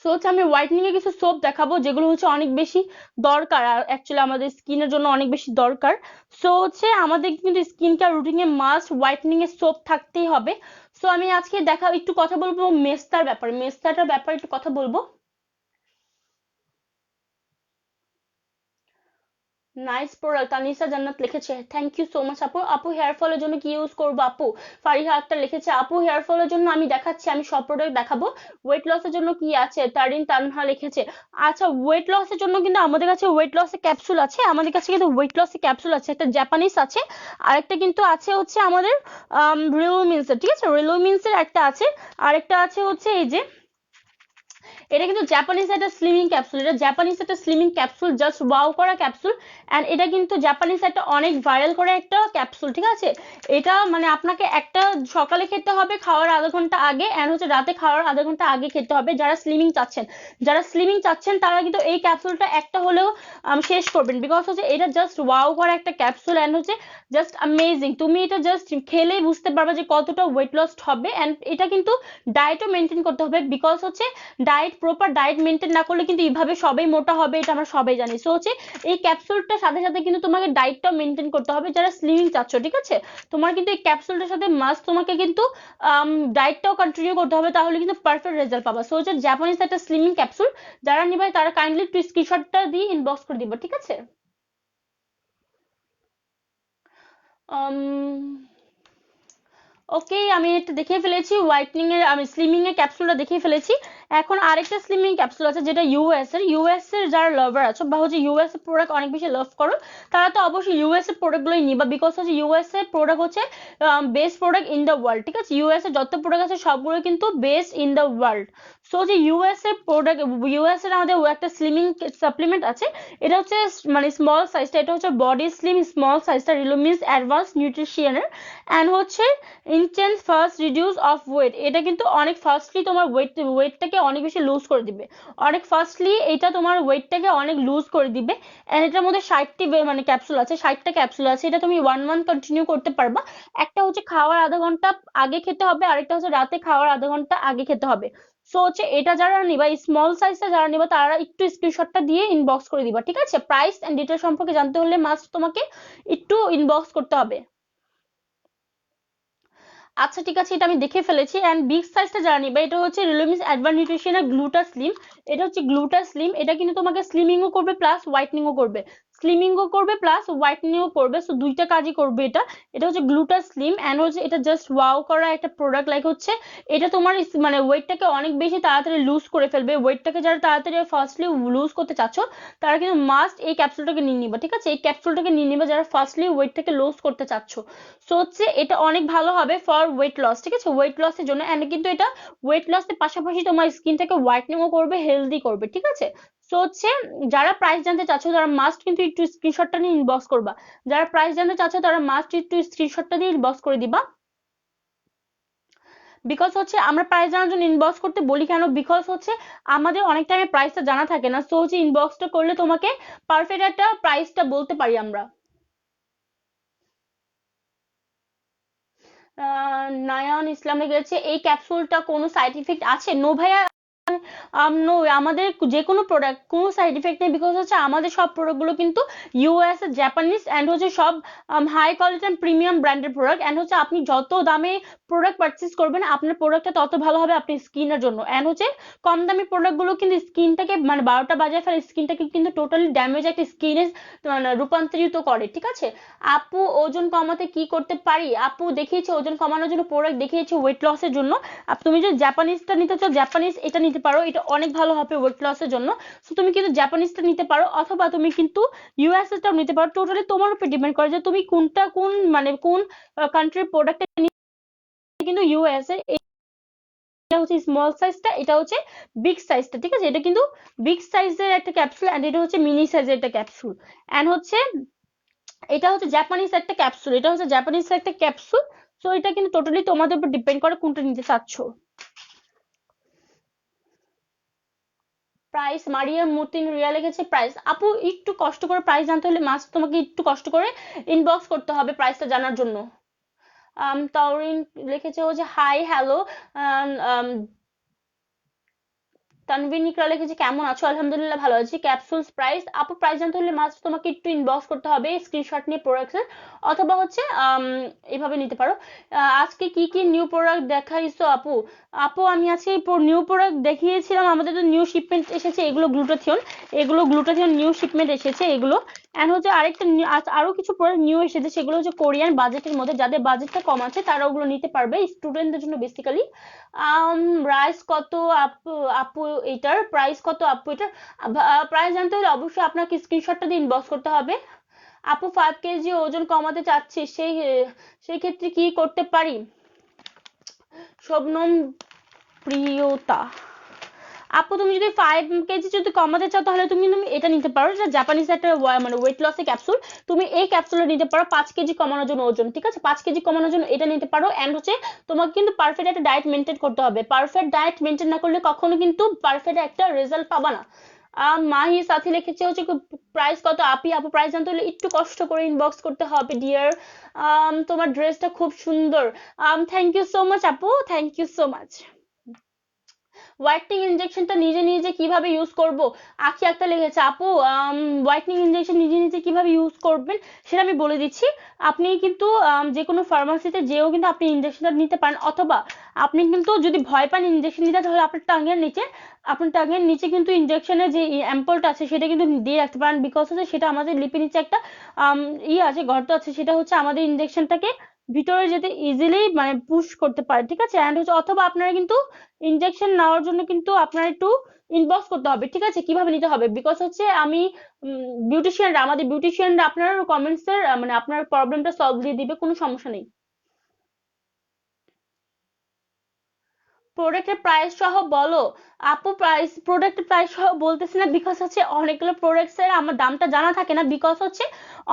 সো হচ্ছে আমি হোয়াইটনিং এর কিছু সোপ দেখাবো, যেগুলো হচ্ছে অনেক বেশি দরকার, আর অ্যাকচুয়ালি আমাদের স্কিনের জন্য অনেক বেশি দরকার। সো হচ্ছে আমাদের কিন্তু স্কিন কেয়ার রুটিনে মাস্ট হোয়াইটনিং এর সোপ থাকতেই হবে। সো আমি আজকে একটু কথা বলবো মেস্তাটার ব্যাপারে একটু কথা বলবো। নাইস প্রোডাক্ট, তানিসা জান্নাত লিখেছে, থ্যাংক ইউ সো মাচ আপু। আপু হেয়ার ফলের জন্য কি ইউজ করবো আপু? ফারিহা আক্তার লিখেছে, আপু হেয়ার ফলের জন্য আমি দেখাচ্ছি, আমি সব প্রোডাক্ট দেখাবো। ওয়েট লসের জন্য কি আছে? তারিন তানহা লিখেছে, আচ্ছা ওয়েট লসের জন্য কিন্তু আমাদের কাছে ওয়েট লসের ক্যাপসুল আছে, একটা জাপানিজ আছে, আরেকটা কিন্তু আছে হচ্ছে আমাদের রিলোমিন্সের, ঠিক আছে, রিলোমিন্সের একটা আছে, আরেকটা আছে হচ্ছে এই যে এটা কিন্তু জাপানিজ একটা স্লিমিং ক্যাপসুল, জাস্ট ওয়াও করা ক্যাপসুল। এন্ড এটা কিন্তু জাপানিজ একটা অনেক ভাইরাল করা একটা ক্যাপসুল, ঠিক আছে। এটা মানে আপনাকে একটা সকালে খেতে হবে খাওয়ার আধা ঘন্টা আগে, এন্ড হচ্ছে রাতে খাওয়ার আধা ঘন্টা আগে খেতে হবে। যারা স্লিমিং চাচ্ছেন তারা কিন্তু এই ক্যাপসুলটা একটা হলেও শেষ করবেন, বিকজ হচ্ছে এটা জাস্ট ওয়াও করা একটা ক্যাপসুল এন্ড হচ্ছে জাস্ট অ্যামেজিং। তুমি এটা জাস্ট খেলেই বুঝতে পারবে যে কতটা ওয়েট লস হবে। এন্ড এটা কিন্তু ডায়েটও মেনটেন করতে হবে, বিকজ হচ্ছে প্রপার ডায়েট মেনটেন না করলে কিন্তু এইভাবে সবাই মোটা হবে, এটা আমরা সবাই জানি। সো হচ্ছে এই ক্যাপসুলটার সাথে সাথে কিন্তু তোমাকে ডায়েটটাও মেনটেন করতে হবে, যারা স্লিমিং চাচ্ছ, ঠিক আছে। তোমার কিন্তু এই ক্যাপসুলটার সাথে মাস্ট তোমাকে কিন্তু ডায়েটটাও কন্টিনিউ করতে হবে, তাহলে কিন্তু পারফেক্ট রেজাল্ট পাবা। সো হচ্ছে জাপানিজ একটা স্লিমিং ক্যাপসুল, যারা নিবে তারা কাইন্ডলি একটু স্ক্রিনশটটা দিয়ে ইনবক্স করে দিবা, ঠিক আছে। ওকে, আমি এটা দেখিয়ে ফেলেছি, আমি স্লিমিং এর ক্যাপসুলটা দেখিয়ে ফেলেছি। এখন আরেকটা স্লিমিং ক্যাপসুল আছে যেটা ইউএস এর যারা লাভার আছো বা হচ্ছে ইউএস এর প্রোডাক্ট অনেক বেশি লাভ করো, তারা তো অবশ্যই ইউএস এর প্রোডাক্টগুলোই নিবা, বিকজ হচ্ছে ইউএস এর প্রোডাক্ট হচ্ছে best product in the world. ঠিক আছে, ইউএস এর যত প্রোডাক্ট আছে সবগুলো কিন্তু best in the world. So যে ইউএস এর প্রোডাক্ট, ইউএস এর আমাদের একটা স্লিমিং সাপ্লিমেন্ট আছে, এটা হচ্ছে মানে স্মল সাইজটা, এটা হচ্ছে বডি স্লিম স্মল সাইজটা, রিলুমিন্স অ্যাডভান্স নিউট্রিশনের অ্যান্ড হচ্ছে intense first reduce of weight. এটা কিন্তু অনেক ফার্স্টলি তোমার ওয়েটটাকে অনেক বেশি লুজ করে দিবে, অনেক ফার্স্টলি এটা তোমার ওয়েটটাকে অনেক লুজ করে দিবে। অ্যান্ড এটার মধ্যে 60টি মানে ক্যাপসুল আছে, 60টা ক্যাপসুল আছে। এটা তুমি 1 মান্থ কন্টিনিউ করতে পারবা। একটা হচ্ছে খাওয়ার আধা ঘন্টা আগে খেতে হবে, আরেকটা হচ্ছে রাতে খাওয়ার আধা ঘন্টা আগে খেতে হবে। সো হচ্ছে এটা যারা নিবা, স্মল সাইজটা যারা নিবা, তারা একটু স্ক্রিনশটটা দিয়ে ইনবক্স করে দিবা। ঠিক আছে, প্রাইস এন্ড ডিটেল সম্পর্কে জানতে হলে মাস্ট তোমাকে একটু ইনবক্স করতে হবে। আচ্ছা ঠিক আছে, এটা আমি দেখে ফেলেছি। অ্যান্ড বিগ সাইজটা যারা নিবা, এটা হচ্ছে রিলোমিস অ্যাডভান্স নিউট্রিশনের গ্লুটা স্লিম। এটা হচ্ছে গ্লুটা স্লিম, এটা কিন্তু তোমাকে স্লিমিংও করবে প্লাস হোয়াইটনিংও করবে, স্লিমিংও করবে প্লাস হোয়াইটনিংও করবে। সো দুইটা কাজই করবে এটা। এটা হচ্ছে গ্লুটা স্লিম অ্যান্ড হচ্ছে এটা জাস্ট ওয়াও করা একটা প্রোডাক্ট। লাইক হচ্ছে এটা তোমার মানে ওয়েটটাকে অনেক বেশি তাড়াতাড়ি লুজ করে ফেলবে। ওয়েটটাকে যারা তাড়াতাড়ি ফার্স্টলি লুজ করতে চাচ্ছ, তারা কিন্তু মাস্ট এই ক্যাপসুলটাকে নিয়ে নিবা। ঠিক আছে, এই ক্যাপসুলটাকে নিয়ে নিবা যারা ফার্স্টলি ওয়েটটাকে লুজ করতে চাচ্ছ। সো হচ্ছে এটা অনেক ভালো হবে ফর ওয়েট লস। ঠিক আছে, ওয়েট লসের জন্য। অ্যান্ড কিন্তু এটা ওয়েট লসের পাশাপাশি তোমার স্কিনটাকে হোয়াইটনিংও করবে, হেলদি করবে। ঠিক আছে, সো হচ্ছে যারা প্রাইস জানতে চাচ্ছ তারা মাস্ট কিন্তু একটু স্ক্রিনশটটা নিয়ে ইনবক্স করবা। যারা প্রাইস জানতে চাচ্ছ তারা মাস্ট একটু স্ক্রিনশটটা দিয়ে ইনবক্স করে দিবা। বিকজ হচ্ছে আমরা প্রাইস জানার জন্য ইনবক্স করতে বলি কেন, বিকজ হচ্ছে আমাদের অনেক টাইমে প্রাইসটা জানা থাকে না। সো হচ্ছে ইনবক্সটা করলে তোমাকে পারফেক্ট একটা প্রাইসটা বলতে পারি আমরা। নায়ান ইসলাম লিখেছে এই ক্যাপসুলটা কোনো সাইড ইফেক্ট আছে? নো ভাইয়া, নো, আমাদের যে কোনো প্রোডাক্ট কোনো সাইড ইফেক্ট নেই, বিকজ হচ্ছে আমাদের সব প্রোডাক্টগুলো কিন্তু ইউএস জাপানিজ অ্যান্ড হচ্ছে সব হাই কোয়ালিটি অ্যান্ড প্রিমিয়াম ব্র্যান্ডের প্রোডাক্ট। অ্যান্ড হচ্ছে আপনি যত দামে প্রোডাক্ট পারচেস করবেন আপনার প্রোডাক্টটা তত ভালো হবে আপনার স্কিনের জন্য। অ্যান্ড হচ্ছে কম দামি প্রোডাক্টগুলো কিন্তু স্কিনটাকে মানে 12টা বাজায় ফেলে, স্কিনটাকে কিন্তু টোটালি ড্যামেজ একটা স্কিনে রূপান্তরিত করে। ঠিক আছে, আপু ওজন কমাতে কি করতে পারি? আপু দেখিয়েছে ওজন কমানোর জন্য প্রোডাক্ট, দেখিয়েছে ওয়েট লসের জন্য। তুমি যদি জাপানিজটা নিতে চাও, জাপানিজ এটা নিতে পারো, এটা অনেক ভালো হবে ওয়েট লসের জন্য। সো তুমি কিন্তু জাপানিজটা নিতে পারো, অথবা তুমি কিন্তু ইউএসএটাও নিতে পারো। টোটালি তোমার উপর ডিপেন্ড করে যে তুমি কোনটা কোন মানে কোন কান্ট্রির প্রোডাক্টটা নিতে। কিন্তু ইউএসএ এটা হচ্ছে স্মল সাইজটা, এটা হচ্ছে বিগ সাইজটা। ঠিক আছে, এটা কিন্তু বিগ সাইজের একটা ক্যাপসুল অ্যান্ড এটা হচ্ছে মিনি সাইজের একটা ক্যাপসুল। অ্যান্ড হচ্ছে এটা হচ্ছে জাপানিজ একটা ক্যাপসুল, এটা হচ্ছে জাপানিজ একটা ক্যাপসুল। সো এটা কিন্তু টোটালি তোমাদের উপর ডিপেন্ড করে কোনটা নিতে চাচ্ছ। প্রাইস মারিয়া মতিন রিয়া লিখেছে প্রাইস। আপু একটু কষ্ট করে প্রাইস জানতে হলে মাস্ট তোমাকে একটু কষ্ট করে ইনবক্স করতে হবে প্রাইসটা জানার জন্য। তাওরিন লিখেছে ও যে হাই হ্যালো। তানভীর নিকরা লিখেছে কেমন আছো? আলহামদুলিল্লাহ ভালো আছি। ক্যাপসুলস প্রাইস, আপু প্রাইস জানতে হলে মাস্ট তোমাকে একটু ইনবক্স করতে হবে স্ক্রিনশট নিয়ে প্রোডাক্টসের, অথবা হচ্ছে এইভাবে নিতে পারো। আজকে কি কি নিউ প্রোডাক্ট দেখাইছো আপু? আপু আমি আজকে নিউ প্রোডাক্ট দেখিয়েছিলাম, আমাদের তো নিউ শিপমেন্ট এসেছে, এগুলো গ্লুটাথিয়ন নিউ শিপমেন্ট এসেছে এগুলো। অ্যান্ড হচ্ছে আরেকটা আরো কিছু প্রোডাক্ট নিউ এসেছে, সেগুলো হচ্ছে কোরিয়ান বাজেটের মধ্যে, যাদের বাজেটটা কম আছে তারা ওগুলো নিতে পারবে, স্টুডেন্টদের জন্য বেসিক্যালি। প্রাইস কত আপু? আপু এটার প্রাইস কত আপু? এটার প্রাইস জানতে হলে অবশ্যই আপনাকে স্ক্রিনশটটা দিয়ে ইনবক্স করতে হবে। আপু 5 কেজি ওজন কমাতে চাচ্ছি, সেই ক্ষেত্রে কি করতে পারি? শবনম প্রিয়তা, আপু তুমি যদি 5 কেজি যদি কমাতে চাও তাহলে তুমি এটা নিতে পারো, যেটা জাপানিজ একটা মানে ওয়েট লসের ক্যাপসুল। তুমি এই ক্যাপসুলটা নিতে পারো 5 কেজি কমানোর জন্য ওজন। ঠিক আছে, 5 কেজি কমানোর জন্য এটা নিতে পারো। অ্যান্ড হচ্ছে তোমাকে কিন্তু পারফেক্ট একটা ডায়েট মেনটেন করতে হবে, পারফেক্ট ডায়েট মেনটেন না করলে কখনো কিন্তু পারফেক্ট একটা রেজাল্ট পাবা না। মাহি সাথী লিখেছে হচ্ছে প্রাইস কত আপু? প্রাইস জানতে হলে একটু কষ্ট করে ইনবক্স করতে হবে ডিয়ার। তোমার ড্রেসটা খুব সুন্দর। থ্যাংক ইউ সো মাচ আপু, thank you so much. Whitening ইনজেকশনটা নিজে নিজে কিভাবে ইউজ করব? আখি একটা লিখেছে আপু হোয়াইটনিং ইনজেকশন নিজে নিজে কিভাবে ইউজ করবেন সেটা আমি বলে দিচ্ছি। আপনি কিন্তু যে কোনো ফার্মাসিতে যেও কিন্তু আপনি ইনজেকশনটা নিতে পারেন, অথবা আপনি কিন্তু যদি ভয় পান ইনজেকশন নিতে তাহলে আপনার টাঙের নিচে কিন্তু ইনজেকশনের যে অ্যাম্পলটা আছে সেটা কিন্তু দিয়ে রাখতে পারেন, বিকজ হচ্ছে সেটা আমাদের লিপের নিচে একটা আছে, গর্ত আছে, সেটা হচ্ছে আমাদের ইনজেকশনটাকে ভিতরে যেতে ইজিলি মানে পুশ করতে পারে, ঠিক আছে। অ্যান্ড হচ্ছে অথবা আপনারা কিন্তু ইনজেকশন নেওয়ার জন্য কিন্তু আপনার একটু ইনবক্স করতে হবে, ঠিক আছে, কিভাবে নিতে হবে। বিকজ হচ্ছে আমি বিউটিশিয়ানরা, আমাদের বিউটিশিয়ানরা আপনার কমেন্টসের মানে আপনার প্রবলেমটা সলভ দিয়ে দিবে, কোনো সমস্যা নেই। প্রোডাক্টের প্রাইস সহ বলো। আপু প্রাইস, প্রোডাক্টের প্রাইস সহ বলতেছি না, বিকজ হচ্ছে অনেকগুলো প্রোডাক্টস এর আমার দামটা জানা থাকে না, বিকজ হচ্ছে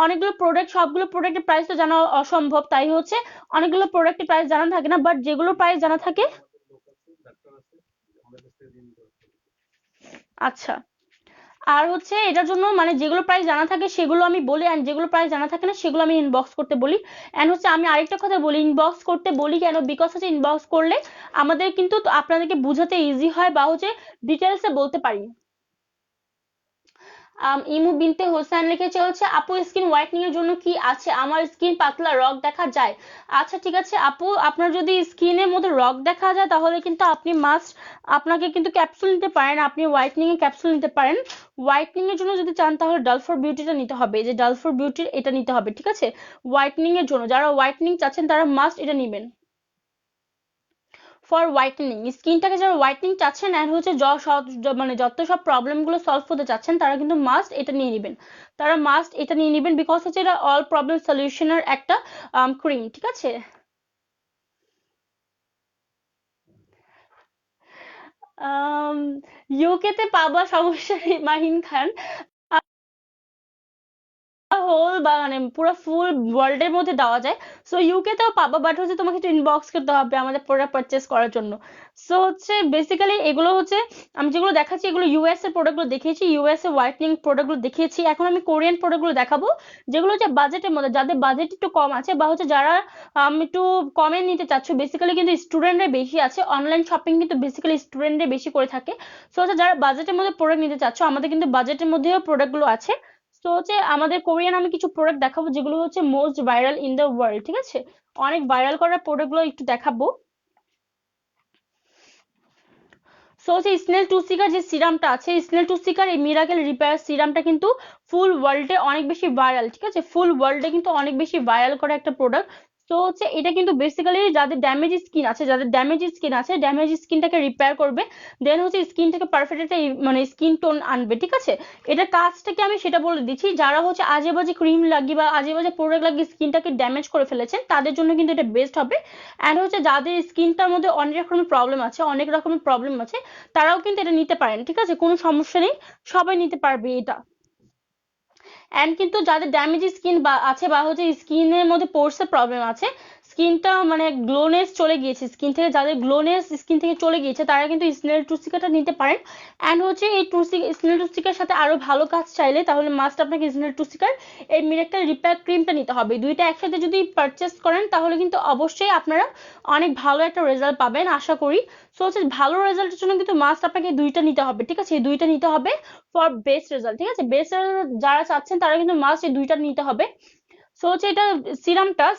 অনেকগুলো প্রোডাক্ট, সবগুলো প্রোডাক্টের প্রাইস তো জানা অসম্ভব, তাই হচ্ছে অনেকগুলো প্রোডাক্টের প্রাইস জানা থাকে না, বাট যেগুলো প্রাইস জানা থাকে। আমাদের লোক আছে, ডাক্তার আছে, আমাদের কাছ থেকে দিয়ে নিতে পারবে। আচ্ছা, আর হচ্ছে এটার জন্য মানে যেগুলো প্রাইস জানা থাকে সেগুলো আমি বলি, অ্যান্ড যেগুলো প্রাইস জানা থাকে না সেগুলো আমি ইনবক্স করতে বলি। অ্যান্ড হচ্ছে আমি আরেকটা কথা বলি, ইনবক্স করতে বলি কেন, বিকজ হচ্ছে ইনবক্স করলে আমাদের কিন্তু আপনাদেরকে বুঝাতে ইজি হয়, বা হচ্ছে ডিটেলসে বলতে পারি। ইমু বিনতে হোসেন লিখেছে হচ্ছে আপু স্কিন হোয়াইটনিং এর জন্য কি আছে, আমার স্কিন পাতলা রগ দেখা যায়। আচ্ছা ঠিক আছে আপু, আপনার যদি স্কিনের মধ্যে রগ দেখা যায় তাহলে কিন্তু আপনি মাস্ট, আপনাকে কিন্তু ক্যাপসুল নিতে পারেন, আপনি হোয়াইটনিং এর ক্যাপসুল নিতে পারেন। হোয়াইটনিং এর জন্য যদি চান তাহলে ডাল ফর বিউটিটা নিতে হবে, এই যে ডাল ফর বিউটির এটা নিতে হবে, ঠিক আছে। হোয়াইটনিং এর জন্য যারা হোয়াইটনিং চাচ্ছেন তারা মাস্ট এটা নেবেন। ফর হোয়াইটেনিং, স্কিনটাকে যারা হোয়াইটেনিং চাচ্ছেন অ্যান্ড হচ্ছে মানে যত সব প্রবলেম গুলো সলভ করতে চাচ্ছেন তারা কিন্তু মাস্ট এটা নিয়ে নেবেন, তারা মাস্ট এটা নিয়ে নেবেন, বিকজ হচ্ছে এটা অল প্রবলেম সলিউশনের একটা ক্রিম, ঠিক আছে। ইউকে তে পাবা, সমস্যা নেই মাহিন খান। হোল বা মানে পুরো ফুল ওয়ার্ল্ড এর মধ্যে দেওয়া যায়। সো ইউকে তেও পাবা, বাট হচ্ছে তোমাকে একটু ইনবক্স করতে হবে আমাদের প্রোডাক্ট পারচেস করার জন্য। সো হচ্ছে বেসিক্যালি এগুলো হচ্ছে আমি যেগুলো দেখাচ্ছি এগুলো ইউএস এর প্রোডাক্টগুলো দেখিয়েছি, ইউএস এর হোয়াইটনিং প্রোডাক্টগুলো দেখিয়েছি, এখন আমি কোরিয়ান প্রোডাক্টগুলো দেখাবো, যেগুলো হচ্ছে বাজেটের মধ্যে, যাদের বাজেট একটু কম আছে বা হচ্ছে যারা একটু কমে নিতে চাচ্ছ। বেসিক্যালি কিন্তু স্টুডেন্টরা বেশি আছে, অনলাইন শপিং কিন্তু বেসিক্যালি স্টুডেন্টরা বেশি করে থাকে। সো হচ্ছে যারা বাজেটের মধ্যে প্রোডাক্ট নিতে চাচ্ছ, আমাদের কিন্তু বাজেটের মধ্যেও প্রোডাক্টগুলো আছে। তো হচ্ছে আমাদের কোরিয়ান আমি কিছু প্রোডাক্ট দেখাবো যেগুলো হচ্ছে most viral in the world, ঠিক আছে। অনেক ভাইরাল করা প্রোডাক্ট গুলো একটু দেখাবো। সো হচ্ছে স্নেল টুথসিকার যে সিরামটা আছে, স্নেল টুথসিকার এই মিরাকেল রিপেয়ার সিরামটা কিন্তু ফুল ওয়ার্ল্ডে অনেক বেশি ভাইরাল, ঠিক আছে, ফুল ওয়ার্ল্ডে কিন্তু অনেক বেশি ভাইরাল করা একটা প্রোডাক্ট। তো হচ্ছে এটা কিন্তু বেসিক্যালি যাদের ড্যামেজ স্কিন আছে, যাদের ড্যামেজ স্কিন আছে, ড্যামেজ স্কিনটাকে রিপেয়ার করবে, দেন হচ্ছে স্কিনটাকে পারফেক্ট একটা মানে স্কিন টোন আনবে, ঠিক আছে। এটা কাজটাকে আমি সেটা বলে দিচ্ছি, যারা হচ্ছে আজে বাজে ক্রিম লাগিয়ে বা আজে বাজে প্রোডাক্ট লাগিয়ে স্কিনটাকে ড্যামেজ করে ফেলেছেন তাদের জন্য কিন্তু এটা বেস্ট হবে। অ্যান্ড হচ্ছে যাদের স্কিনটার মধ্যে অনেক রকমের প্রবলেম আছে, অনেক রকমের প্রবলেম আছে, তারাও কিন্তু এটা নিতে পারেন, ঠিক আছে, কোনো সমস্যা নেই, সবাই নিতে পারবে এটা। অ্যান্ড কিন্তু যাদের ড্যামেজ স্কিন বা আছে বা হচ্ছে স্কিনের মধ্যে পোর্সের প্রবলেম আছে, স্কিনটা মানে গ্লোনেস চলে গিয়েছে স্কিন থেকে, যাদের গ্লোনেস স্কিন থেকে চলে গিয়েছে তারা কিন্তু স্নেল টুথসিকারটা নিতে পারেন। অ্যান্ড হচ্ছে এই স্নেল টুথসিকার সাথে আরো ভালো কাজ চাইলে তাহলে মাস্ট আপনাকে স্নেল টুথসিকার এই মিরাক্কেল রিপেয়ার ক্রিমটা নিতে হবে। দুইটা একসাথে যদি পারচেস করেন তাহলে কিন্তু অবশ্যই আপনারা অনেক ভালো একটা রেজাল্ট পাবেন আশা করি। সো হচ্ছে ভালো রেজাল্টের জন্য কিন্তু মাস্ট আপনাকে দুইটা নিতে হবে, ঠিক আছে, এই দুইটা নিতে হবে ফর বেস্ট রেজাল্ট, ঠিক আছে। বেস্ট রেজাল্ট যারা চাচ্ছেন তারা কিন্তু মাস্ট এই দুইটা নিতে হবে। সো হচ্ছে এটা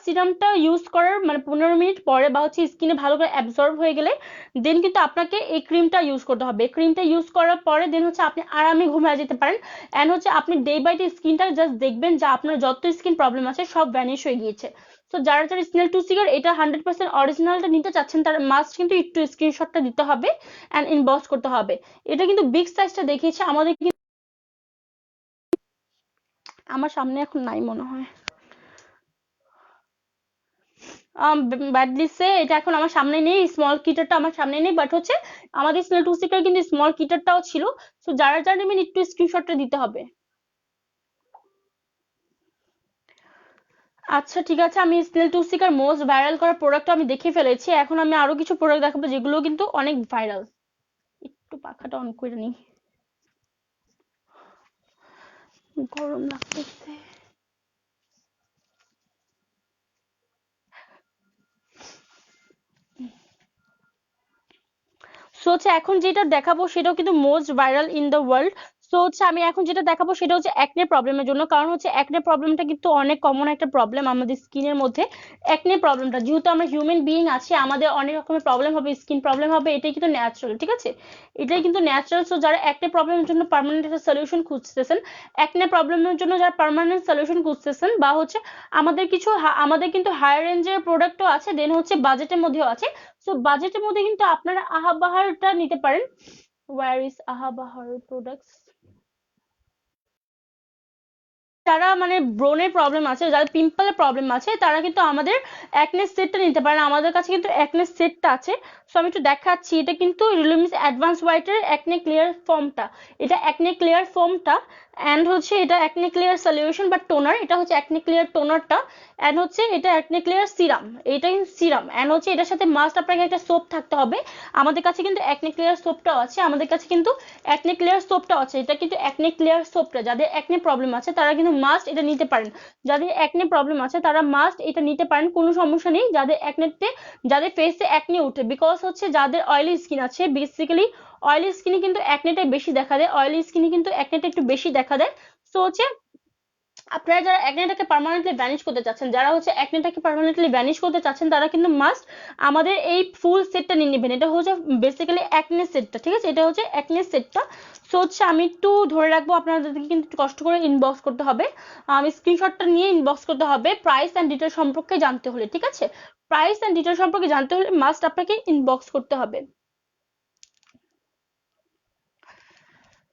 সিরামটা ইউজ করার মানে 15 মিনিট পরে বা হচ্ছে স্কিনে ভালো করে অ্যাবজর্ব হয়ে গেলে দেন কিন্তু আপনাকে এই ক্রিমটা ইউজ করতে হবে। ক্রিমটা ইউজ করার পরে দেন হচ্ছে আপনি আরামে ঘুমিয়ে যেতে পারেন। অ্যান্ড হচ্ছে আপনি ডে বাই ডে স্কিনটা জাস্ট দেখবেন যে আপনার যত স্কিন প্রবলেম আছে সব ভ্যানিশ হয়ে গিয়েছে। তো যারা যারা স্নেল টুথসিকার এটা 100% অরিজিনালটা নিতে চাচ্ছেন তারা মাস্ট কিন্তু একটু স্ক্রিনশটটা দিতে হবে অ্যান্ড ইনবক্স করতে হবে। এটা কিন্তু বিগ সাইজটা দেখিয়েছে আমাদের, আমার সামনে এখন নাই মনে হয়। ব্যাডলিসে এটা এখন আমার সামনে নেই, স্মল কিটারটা আমার সামনে নেই, বাট হচ্ছে আমাদের স্নেল টুথসিকার কিন্তু স্মল কিটারটাও ছিল। তো যারা যারা নেবেন একটু স্ক্রিনশটটা দিতে হবে। আচ্ছা ঠিক আছে, আমি স্নেল টুথসিকার মোস্ট ভাইরাল করা প্রোডাক্ট আমি দেখে ফেলেছি, এখন আমি আরো কিছু প্রোডাক্ট দেখাবো যেগুলো কিন্তু অনেক ভাইরাল। একটু পাখাটা অন করে নি, গরম লাগতেছে। সো হচ্ছে এখন যেটা দেখাবো সেটাও কিন্তু most viral in the world. So হচ্ছে আমি এখন যেটা দেখাবো সেটা হচ্ছে অ্যাকনে প্রবলেমের জন্য, কারণ হচ্ছে অ্যাকনে প্রবলেমটা কিন্তু অনেক কমন একটা প্রবলেম আমাদের স্কিনের মধ্যে। অ্যাকনে প্রবলেমটা, যেহেতু আমরা হিউম্যান বিইং আছি, আমাদের অনেক রকমের প্রবলেম হবে, স্কিন প্রবলেম হবে, এটাই কিন্তু ন্যাচারাল, ঠিক আছে, এটাই কিন্তু ন্যাচারাল। সো যারা অ্যাকনে প্রবলেমের জন্য পার্মানেন্ট একটা সলিউশন খুঁজতেছেন, অ্যাকনে প্রবলেমের জন্য যারা পার্মানেন্ট সলিউশন খুঁজতেছেন, বা হচ্ছে আমাদের কিছু আমাদের কিন্তু হায়ার রেঞ্জের প্রোডাক্টও আছে, দেন হচ্ছে বাজেটের মধ্যেও আছে। সো বাজেটের মধ্যে কিন্তু আপনারা আহাবাহারটা নিতে পারেন। Where is Ahabahar products? যারা মানে ব্রণের প্রবলেম আছে, যাদের পিম্পলের প্রবলেম আছে, তারা কিন্তু আমাদের অ্যাকনে সেটটা নিতে পারেন। আমাদের কাছে কিন্তু অ্যাকনে সেটটা আছে। সো আমি একটু দেখাচ্ছি, এটা কিন্তু রিলুমিস অ্যাডভান্স হোয়াইটের অ্যাকনে ক্লিয়ার ফোমটা, এটা অ্যাকনে ক্লিয়ার ফোমটা, অ্যান্ড হচ্ছে এটা অ্যাকনে ক্লিয়ার সলিউশন বা টোনার, এটা হচ্ছে অ্যাকনে ক্লিয়ার টোনারটা, অ্যান্ড হচ্ছে এটা অ্যাকনে ক্লিয়ার সিরাম, এটা কিন্তু সিরাম, অ্যান্ড হচ্ছে এটার সাথে মাস্ট আপনাকে একটা সোপ থাকতে হবে। আমাদের কাছে কিন্তু অ্যাকনে ক্লিয়ার সোপটাও আছে, আমাদের কাছে কিন্তু অ্যাকনে ক্লিয়ার সোপটাও আছে, এটা কিন্তু অ্যাকনে ক্লিয়ার সোপটা, যাদের অ্যাকনে প্রবলেম আছে তারা কিন্তু মাস্ট এটা নিতে পারেন। যাদের অ্যাকনে প্রবলেম আছে তারা মাস্ট এটা নিতে পারেন, কোনো সমস্যা নেই। যাদের অ্যাকনেতে, যাদের ফেসে অ্যাকনে ওঠে, বিকজ হচ্ছে যাদের অয়েলি স্কিন আছে, বেসিক্যালি অয়েলি স্কিনে কিন্তু অ্যাকনেটাই বেশি দেখা দেয়, অয়েলি স্কিনে কিন্তু অ্যাকনেটা একটু বেশি দেখা দেয়। সো হচ্ছে আপনারা যারা অ্যাকনেটাকে পার্মানেন্টলি ভ্যানিশ করতে চাচ্ছেন, যারা হচ্ছে অ্যাকনেটাকে পার্মানেন্টলি ভ্যানিশ করতে চাচ্ছেন, তারা কিন্তু মাস্ট আমাদের এই ফুল সেটটা নিয়ে নেবেন। এটা হচ্ছে বেসিক্যালি অ্যাকনে সেটটা, ঠিক আছে, এটা হচ্ছে অ্যাকনে সেটটা। সো হচ্ছে আমি একটু ধরে রাখবো, আপনাদেরকে কিন্তু একটু কষ্ট করে ইনবক্স করতে হবে, আমি স্ক্রিনশটটা নিয়ে ইনবক্স করতে হবে প্রাইস অ্যান্ড ডিটেল সম্পর্কে জানতে হলে, ঠিক আছে, প্রাইস অ্যান্ড ডিটেল সম্পর্কে জানতে হলে মাস্ট আপনাকে ইনবক্স করতে হবে।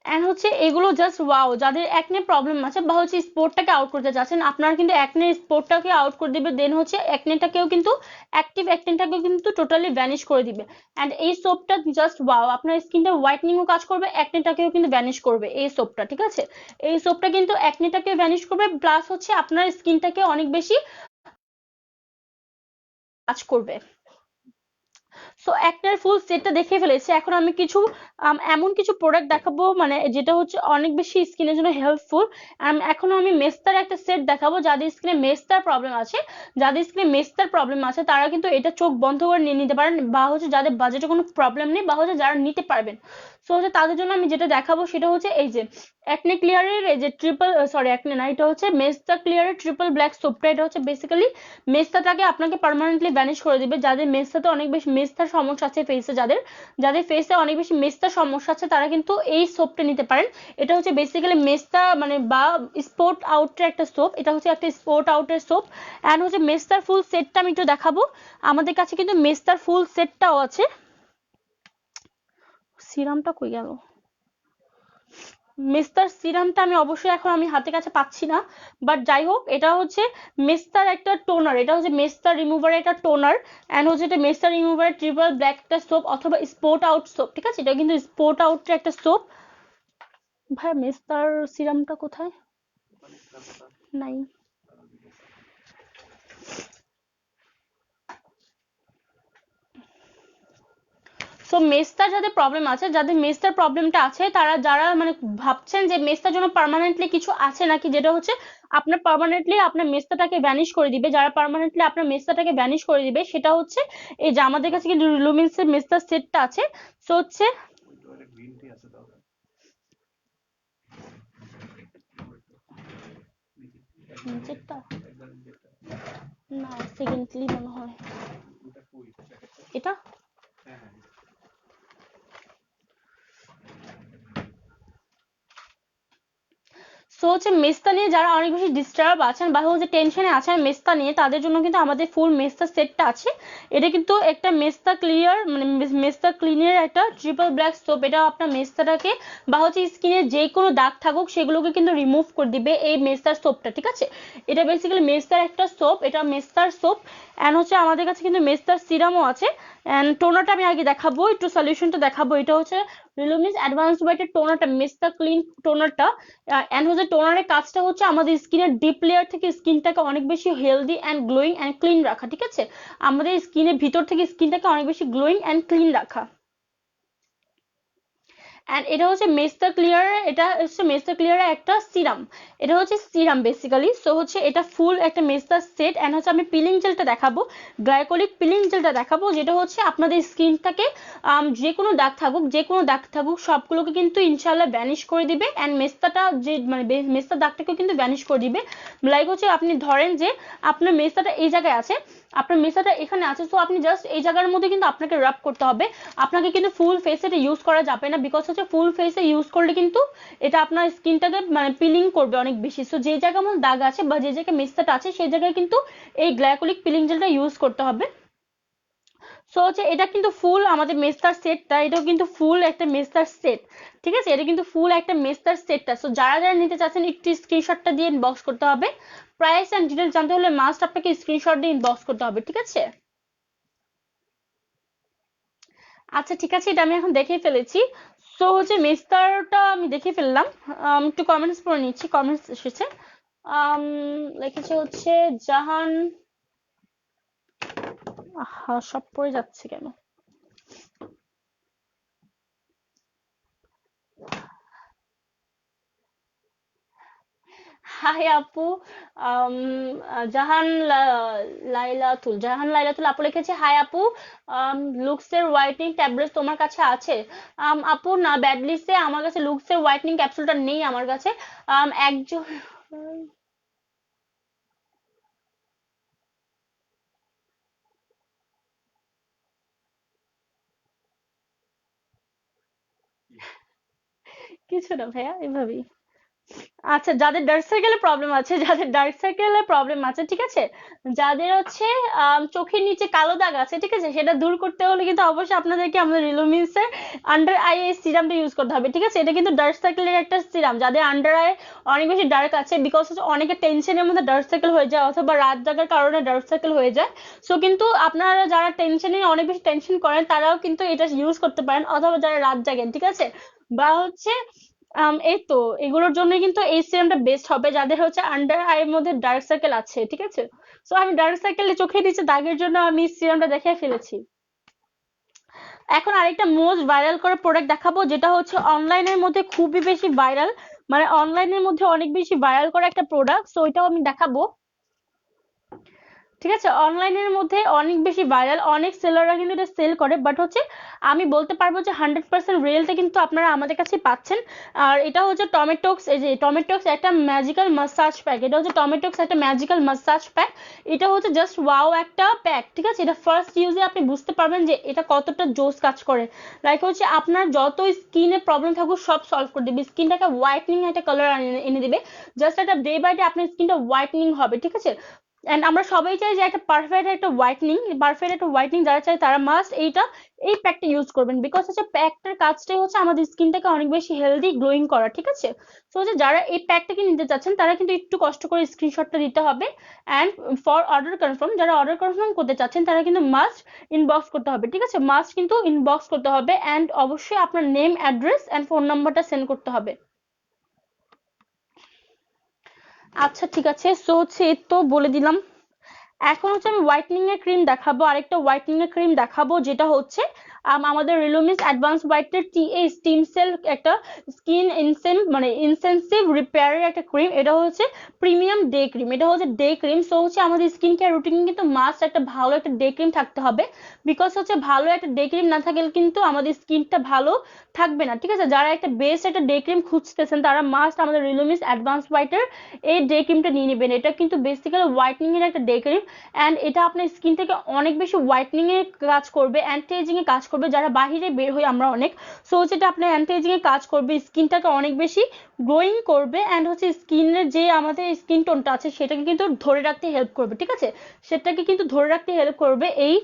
এন্ড হচ্ছে এগুলো জাস্ট ওয়াও, যাদের অ্যাকনে প্রবলেম আছে বা হচ্ছে স্পোর্টটাকে আউট করতে চাচ্ছেন, আপনার কিন্তু অ্যাকনে স্পোর্টটাকে আউট করে দিবে, দেন হচ্ছে অ্যাকনেটাকেও কিন্তু অ্যাক্টিভ অ্যাকনেটাকেও কিন্তু টোটালি ভ্যানিশ করে দিবে। এন্ড এই সোপটা জাস্ট ওয়াও, আপনার স্কিনটা হোয়াইটনিংও কাজ করবে, অ্যাকনেটাকেও কিন্তু ভ্যানিশ করবে এই সোপটা, ঠিক আছে, এই সোপটা কিন্তু অ্যাকনেটাকে ভ্যানিশ করবে, প্লাস হচ্ছে আপনার স্কিনটাকে অনেক বেশি কাজ করবে। সো একটার ফুল সেটটা দেখে ফেলেছি, এখন আমি কিছু এমন কিছু প্রোডাক্ট দেখাবো মানে যেটা হচ্ছে অনেক বেশি স্কিনের জন্য হেল্পফুল। এখনো আমি মেস্তার একটা সেট দেখাবো, যাদের স্কিনে মেস্তার প্রবলেম আছে, যাদের স্কিনে মেস্তার প্রবলেম আছে তারা কিন্তু এটা চোখ বন্ধ করে নিয়ে নিতে পারেন, বা হচ্ছে যাদের বাজেটে কোনো প্রবলেম নেই, বা হচ্ছে যারা নিতে পারবেন। সো হচ্ছে তাদের জন্য আমি যেটা দেখাবো সেটা হচ্ছে এই যে অ্যাকনে ক্লিয়ারের এই যে ট্রিপল, সরি অ্যাকনে না, এটা হচ্ছে মেস্তা ক্লিয়ারের ট্রিপল ব্ল্যাক সোপটা। এটা হচ্ছে বেসিক্যালি মেস্তাটাকে আপনাকে পার্মানেন্টলি ভ্যানিশ করে দিবে। যাদের মেস্তাতে অনেক বেশি মেস্তার সমস্যা আছে ফেসে, যাদের যাদের ফেসে অনেক বেশি মেস্তার সমস্যা আছে, তারা কিন্তু এই সোপটা নিতে পারেন। এটা হচ্ছে বেসিক্যালি মেস্তা মানে বা স্পট আউটের একটা সোপ, এটা হচ্ছে একটা স্পট আউটের সোপ। অ্যান্ড হচ্ছে মেস্তার ফুল সেটটা আমি একটু দেখাবো, আমাদের কাছে কিন্তু মেস্তার ফুল সেটটাও আছে। সিরামটা কই গেল? মেস্তার সিরামটা আমি অবশ্যই এখন আমি হাতে কাছে পাচ্ছি না, বাট যাই হোক, এটা হচ্ছে মেস্তার একটা টোনার, এটা হচ্ছে মেস্তার রিমুভার একটা টোনার, এন্ড হচ্ছে এটা মেস্তার রিমুভার ট্রিপল ব্ল্যাক একটা সোপ অথবা স্পট আউট সোপ, ঠিক আছে, এটা কিন্তু স্পট আউটের একটা সোপ। ভাই মেস্তার সিরামটা কোথায়? নাই। সো মেস্তার যাদের প্রবলেম আছে, যাদের মেস্তার প্রবলেমটা আছে, তারা যারা মানে ভাবছেন যে মেস্তার জন্য পার্মানেন্টলি কিছু আছে নাকি, যেটা হচ্ছে আপনার পার্মানেন্টলি আপনার মেস্তাটাকে ভ্যানিশ করে দিবে, যারা পার্মানেন্টলি আপনার মেস্তাটাকে ভ্যানিশ করে দিবে, সেটা হচ্ছে এই যে আমাদের কাছে কিন্তু লুমিন্সের মেস্তার সেটটা আছে। সো হচ্ছে গ্রিন টি আছে দাও নিচেরটা একবার যেটা না, সেকেন্ডলি মনে হয় ওটা কই প্যাকেটটা এটা। হ্যাঁ হ্যাঁ সো হচ্ছে মেস্তা নিয়ে যারা অনেক বেশি ডিস্টার্ব আছেন বা হচ্ছে টেনশনে আছেন মেস্তা নিয়ে, তাদের জন্য কিন্তু আমাদের ফুল মেস্তা সেটটা আছে। এটা কিন্তু একটা মেস্তা ক্লিয়ার মানে মেস্তা ক্লিনের একটা ট্রিপল ব্ল্যাক সোপ, এটা আপনার মেস্তাটাকে বা হচ্ছে স্কিনে যে কোনো দাগ থাকুক সেগুলোকে কিন্তু রিমুভ করে দিবে এই মেস্তার সোপটা, ঠিক আছে, এটা বেসিক্যালি মেস্তার একটা সোপ, এটা মেস্তার সোপ। অ্যান্ড হচ্ছে আমাদের কাছে কিন্তু মেস্তার সিরামও আছে। অ্যান্ড টোনারটা আমি আগে দেখাবো, একটু সলিউশনটা দেখাবো, এটা হচ্ছে রিলুমিস অ্যাডভান্স হোয়াইটের টোনারটা, মেস্তা ক্লিন টোনারটা। অ্যান্ড হচ্ছে টোনারের কাজটা হচ্ছে আমাদের স্কিনের ডিপ লেয়ার থেকে স্কিনটাকে অনেক বেশি healthy and glowing and clean রাখা, ঠিক আছে, আমাদের স্কিনের ভিতর থেকে স্কিনটাকে অনেক বেশি গ্লোয়িং অ্যান্ড ক্লিন রাখা। অ্যান্ড এটা হচ্ছে মেস্তা ক্লিয়ার, এটা হচ্ছে মেস্তা ক্লিয়ারের একটা সিরাম, এটা হচ্ছে সিরাম বেসিক্যালি। সো হচ্ছে এটা ফুল একটা মেস্তা সেট। অ্যান্ড হচ্ছে আমি পিলিং জেলটা দেখাবো, গ্লাইকোলিক পিলিং জেলটা দেখাবো, যেটা হচ্ছে আপনাদের স্কিনটাকে যে কোনো দাগ থাকুক, যে কোনো দাগ থাকুক সবগুলোকে কিন্তু ইনশাল্লাহ ভ্যানিশ করে দিবে। অ্যান্ড মেস্তাটা যে মানে মেস্তার দাগটাকেও কিন্তু ভ্যানিশ করে দিবে। লাইক হচ্ছে আপনি ধরেন যে আপনার মেস্তাটা এই জায়গায় আছে, আপনার মেস্তাটা এখানে আছে, সো আপনি জাস্ট এই জায়গার মধ্যে কিন্তু আপনাকে রাব করতে হবে। আপনাকে কিন্তু ফুল ফেসে এটা ইউজ করা যাবে না, বিকজ হচ্ছে ফুল ফেসে ইউজ করলে কিন্তু এটা আপনার স্কিনটাকে মানে পিলিং করবে অনেক বেশি। সো যে জায়গায় আমার দাগ আছে বা যে জায়গায় মেস্তাটা আছে সেই জায়গায় কিন্তু এই গ্লাইকোলিক পিলিং জেলটা ইউজ করতে হবে। সো হচ্ছে এটা কিন্তু ফুল আমাদের মেস্তার সেটটা, এটাও কিন্তু ফুল একটা মেস্তার সেট, ঠিক আছে? এটা কিন্তু ফুল একটা মেস্তার সেটটা। সো যারা যারা নিতে চাচ্ছেন একটু স্ক্রিনশটটা দিয়ে ইনবক্স করতে হবে। প্রাইস এন্ড ডিটেলস জানতে হলে মাস্ট আপনাকে স্ক্রিনশট দিয়ে ইনবক্স করতে হবে, ঠিক আছে? আচ্ছা ঠিক আছে, এটা আমি এখন দেখে ফেলেছি। সো হচ্ছে মেস্তারটা আমি দেখে ফেললাম। একটু কমেন্টস পড়ে নিচ্ছি, কমেন্টস এসেছে। আম, লিখেছে হচ্ছে জাহান, আহা সব পড়ে যাচ্ছে কেন? হাই আপু, আম, জাহান লাইলাতুল আপু লিখেছে হাই আপু, লুক্সের হোয়াইটনিং ট্যাবলেট তোমার কাছে আছে? আপু না, ব্যাডলিসে আমার কাছে লুক্সের হোয়াইটনিং ক্যাপসুলটা নেই আমার কাছে। একজন কিছু না ভাইয়া, এভাবেই। আচ্ছা, যাদের ডার্ক সার্কেলের প্রবলেম আছে, যাদের ডার্ক সার্কেলের প্রবলেম আছে, ঠিক আছে, যাদের হচ্ছে চোখের নিচে কালো দাগ আছে, ঠিক আছে, সেটা দূর করতে হলে কিন্তু অবশ্যই আপনাদেরকে আমাদের রিলোমিন্সের আন্ডার আই এই সিরামটা ইউজ করতে হবে, ঠিক আছে? এটা কিন্তু ডার্ক সার্কেলের একটা সিরাম, যাদের আন্ডার আই অনেক বেশি ডার্ক আছে, বিকজ হচ্ছে অনেকে টেনশনের মধ্যে ডার্ক সার্কেল হয়ে যায় অথবা রাত জাগার কারণে ডার্ক সার্কেল হয়ে যায়। সো কিন্তু আপনারা যারা টেনশনে অনেক বেশি টেনশন করেন তারাও কিন্তু এটা ইউজ করতে পারেন, অথবা যারা রাত জাগেন, ঠিক আছে, বা হচ্ছে এই তো এগুলোর জন্য কিন্তু এই সিরামটা বেস্ট হবে যাদের হচ্ছে আন্ডার আইয়ের মধ্যে ডার্ক সার্কেল আছে, ঠিক আছে? সো আমি ডার্ক সার্কেলে চোখের নিচে দাগের জন্য আমি সিরামটা দেখে ফেলেছি। এখন আরেকটা মোস্ট ভাইরাল করা প্রোডাক্ট দেখাবো, যেটা হচ্ছে অনলাইনের মধ্যে খুবই বেশি ভাইরাল, মানে অনলাইনের মধ্যে অনেক বেশি ভাইরাল করা একটা প্রোডাক্ট। সো এটাও আমি দেখাবো, ঠিক আছে? অনলাইনের মধ্যে অনেক বেশি ভাইরাল, অনেক সেলাররা কিন্তু এটা সেল করে, বাট হচ্ছে আমি বলতে পারবো যে 100% রিয়েলটা কিন্তু আপনারা আমাদের কাছে পাচ্ছেন। আর এটা হচ্ছে টমেটোক্স, এই যে টমেটোক্স একটা ম্যাজিক্যাল মাসাজ প্যাক, এটা হচ্ছে টমেটোক্স একটা ম্যাজিক্যাল মাসাজ প্যাক। এটা হচ্ছে জাস্ট ওয়াও একটা প্যাক, ঠিক আছে? এটা ফার্স্ট ইউজে আপনি বুঝতে পারবেন যে এটা কতটা জোস কাজ করে। লাইক হচ্ছে আপনার যত স্কিনে প্রবলেম থাকুক সব সলভ করে দিবে, স্কিনটাকে হোয়াইটনিং একটা কালার এনে দিবে। জাস্ট একটা ডে বাই ডে আপনার স্কিনটা হোয়াইটনিং হবে, ঠিক আছে? এন্ড আমরা সবাই চাই যে একটা পারফেক্ট একটা হোয়াইটনিং যারা চাই তারা মাস্ট এই প্যাকটা ইউজ করবেন, বিকজ হচ্ছে প্যাকটার কাজটাই হচ্ছে আমাদের স্কিনটাকে অনেক বেশি হেলদি গ্লোয়িং করা, ঠিক আছে? সো হচ্ছে যারা এই প্যাকটাকে নিতে চাচ্ছেন তারা কিন্তু একটু কষ্ট করে স্ক্রিনশটটা দিতে হবে। অ্যান্ড ফর অর্ডার কনফার্ম, যারা অর্ডার কনফার্ম করতে চাচ্ছেন তারা কিন্তু মাস্ট ইনবক্স করতে হবে, ঠিক আছে? মাস্ট কিন্তু ইনবক্স করতে হবে, অ্যান্ড অবশ্যই আপনার নেম, অ্যাড্রেস অ্যান্ড ফোন নাম্বারটা সেন্ড করতে হবে। আচ্ছা ঠিক আছে, সো হচ্ছে এই তো বলে দিলাম। এখন হচ্ছে আমি হোয়াইটনিং এর ক্রিম দেখাবো, আরেকটা হোয়াইটনিং এর ক্রিম দেখাবো, যেটা হচ্ছে আমাদের রিলোমিস অ্যাডভান্স হোয়াইটের টিএ স্টিম সেল একটা স্কিন ইনসেন্সিভ রিপেয়ারের একটা ক্রিম। এটা হচ্ছে প্রিমিয়াম ডে ক্রিম, এটা হচ্ছে ডে ক্রিম। সো হচ্ছে আমাদের স্কিন কেয়ার রুটিন কিন্তু মাস্ট একটা ভালো একটা ডে ক্রিম থাকতে হবে, বিকজ হচ্ছে ভালো একটা ডে ক্রিম না থাকলে কিন্তু আমাদের স্কিনটা ভালো থাকবে না, ঠিক আছে? যারা একটা বেস্ট একটা ডে ক্রিম খুঁজতেছেন তারা মাস্ট আমাদের রিলোমিস অ্যাডভান্স হোয়াইটের এই ডে ক্রিমটা নিয়ে নেবেন। এটা কিন্তু বেসিক্যালি হোয়াইটনিং এর একটা ডে ক্রিম, অ্যান্ড এটা আপনার স্কিন থেকে অনেক বেশি হোয়াইটনিং এর কাজ করবে, অ্যান্টি এজিং এর কাজ করবে। যারা বাহিরে বের হই আমরা অনেক, সো যেটা আপনার অ্যান্টি এজিং এর কাজ করবে, স্কিনটাকে অনেক বেশি গ্লোয়িং করবে, অ্যান্ড হচ্ছে স্কিনের যে আমাদের স্কিন টোনটা আছে সেটাকে কিন্তু ধরে রাখতে হেল্প করবে, ঠিক আছে? সেটাকে কিন্তু ধরে রাখতে হেল্প করবে এই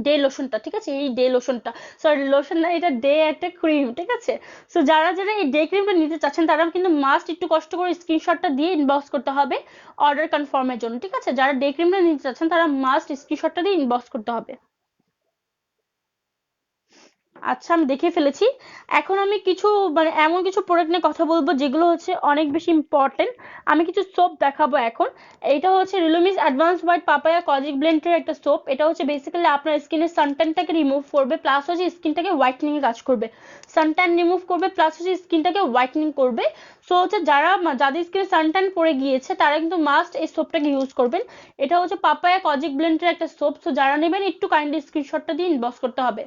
ডে লোশনটা, ঠিক আছে? এই ডে লোশনটা, সরি লোশন না, এটা ডে একটা ক্রিম, ঠিক আছে? সো যারা যারা এই ডে ক্রিমটা নিতে চাচ্ছেন তারা কিন্তু মাস্ট একটু কষ্ট করে স্ক্রিনশটটা দিয়ে ইনবক্স করতে হবে অর্ডার কনফার্মের জন্য, ঠিক আছে? যারা ডে ক্রিমটা নিতে চাচ্ছেন তারা মাস্ট স্ক্রিনশটটা দিয়ে ইনবক্স করতে হবে। আচ্ছা, আমি দেখে ফেলেছি। এখন আমি কিছু মানে এমন কিছু প্রোডাক্ট নিয়ে কথা বলবো যেগুলো হচ্ছে অনেক বেশি ইম্পর্টেন্ট। আমি কিছু সোপ দেখাবো এখন। এইটা হচ্ছে রিলুমিস অ্যাডভান্স হোয়াইট পাপায়া কজিক ব্লেন্ডের একটা সোপ। এটা হচ্ছে বেসিক্যালি আপনার স্কিনের সানট্যানটাকে রিমুভ করবে, প্লাস হচ্ছে স্কিনটাকে হোয়াইটনিং এর কাজ করবে। সানট্যান রিমুভ করবে, প্লাস হচ্ছে স্কিনটাকে হোয়াইটনিং করবে। সো হচ্ছে যাদের স্কিনে সানট্যান পড়ে গিয়েছে তারা কিন্তু মাস্ট এই সোপটাকে ইউজ করবেন। এটা হচ্ছে পাপায়া কজিক ব্লেন্ডের একটা সোপ। সো যারা নেবেন একটু কাইন্ডলি স্ক্রিনশটটা দিয়ে ইনবক্স করতে হবে।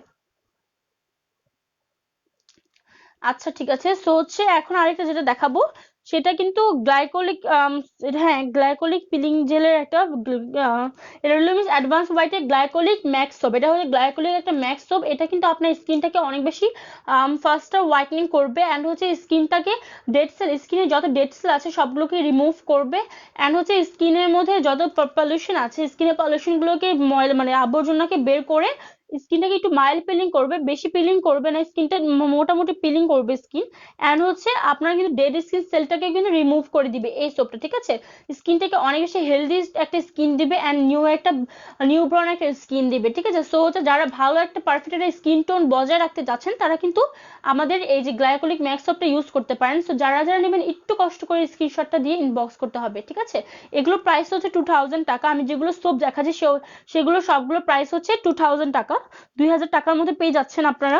আচ্ছা, ঠিক আছে। সো হচ্ছে এখন আরেকটা যেটা দেখাবো সেটা কিন্তু গ্লাইকোলিক, হ্যাঁ, গ্লাইকোলিক পিলিং জেলের একটা রেলুমিস অ্যাডভান্স হোয়াইটের গ্লাইকোলিক ম্যাক্স সোপ। এটা হচ্ছে গ্লাইকোলিক একটা ম্যাক্স সোপ। এটা কিন্তু আপনার স্কিনটাকে অনেক বেশি ফাস্টার হোয়াইটনিং করবে অ্যান্ড হচ্ছে স্কিনটাকে স্কিনে যত ডেড সেল আছে সবগুলোকে রিমুভ করবে অ্যান্ড হচ্ছে স্কিনের মধ্যে যত পলিউশন আছে স্কিনের পলিউশনগুলোকে মানে আবর্জনাকে বের করে স্কিনটাকে একটু মাইল্ড পিলিং করবে, বেশি পিলিং করবে না, স্কিনটা মোটামুটি পিলিং করবে স্কিন। অ্যান্ড হচ্ছে আপনার কিন্তু ডেড স্কিন সেলটাকে কিন্তু রিমুভ করে দিবে এই সোপটা, ঠিক আছে। স্কিনটাকে অনেক বেশি হেলদি একটা স্কিন দিবে অ্যান্ড নিউ ব্রাউন একটা স্কিন দিবে, ঠিক আছে। সো হচ্ছে যারা ভালো একটা পারফেক্ট একটা স্কিন টোন বজায় রাখতে যাচ্ছেন তারা কিন্তু আমাদের এই যে গ্লাইকোলিক ম্যাক্স সোপটা ইউজ করতে পারেন। সো যারা যারা নেবেন একটু কষ্ট করে স্ক্রিনশটটা দিয়ে ইনবক্স করতে হবে, ঠিক আছে। এগুলো প্রাইস হচ্ছে 2000 টাকা। আমি যেগুলো সোপ দেখাচ্ছি সেগুলো সবগুলো প্রাইস হচ্ছে 2000 টাকা। 2000 টাকার মধ্যে পেয়ে যাচ্ছেন আপনারা।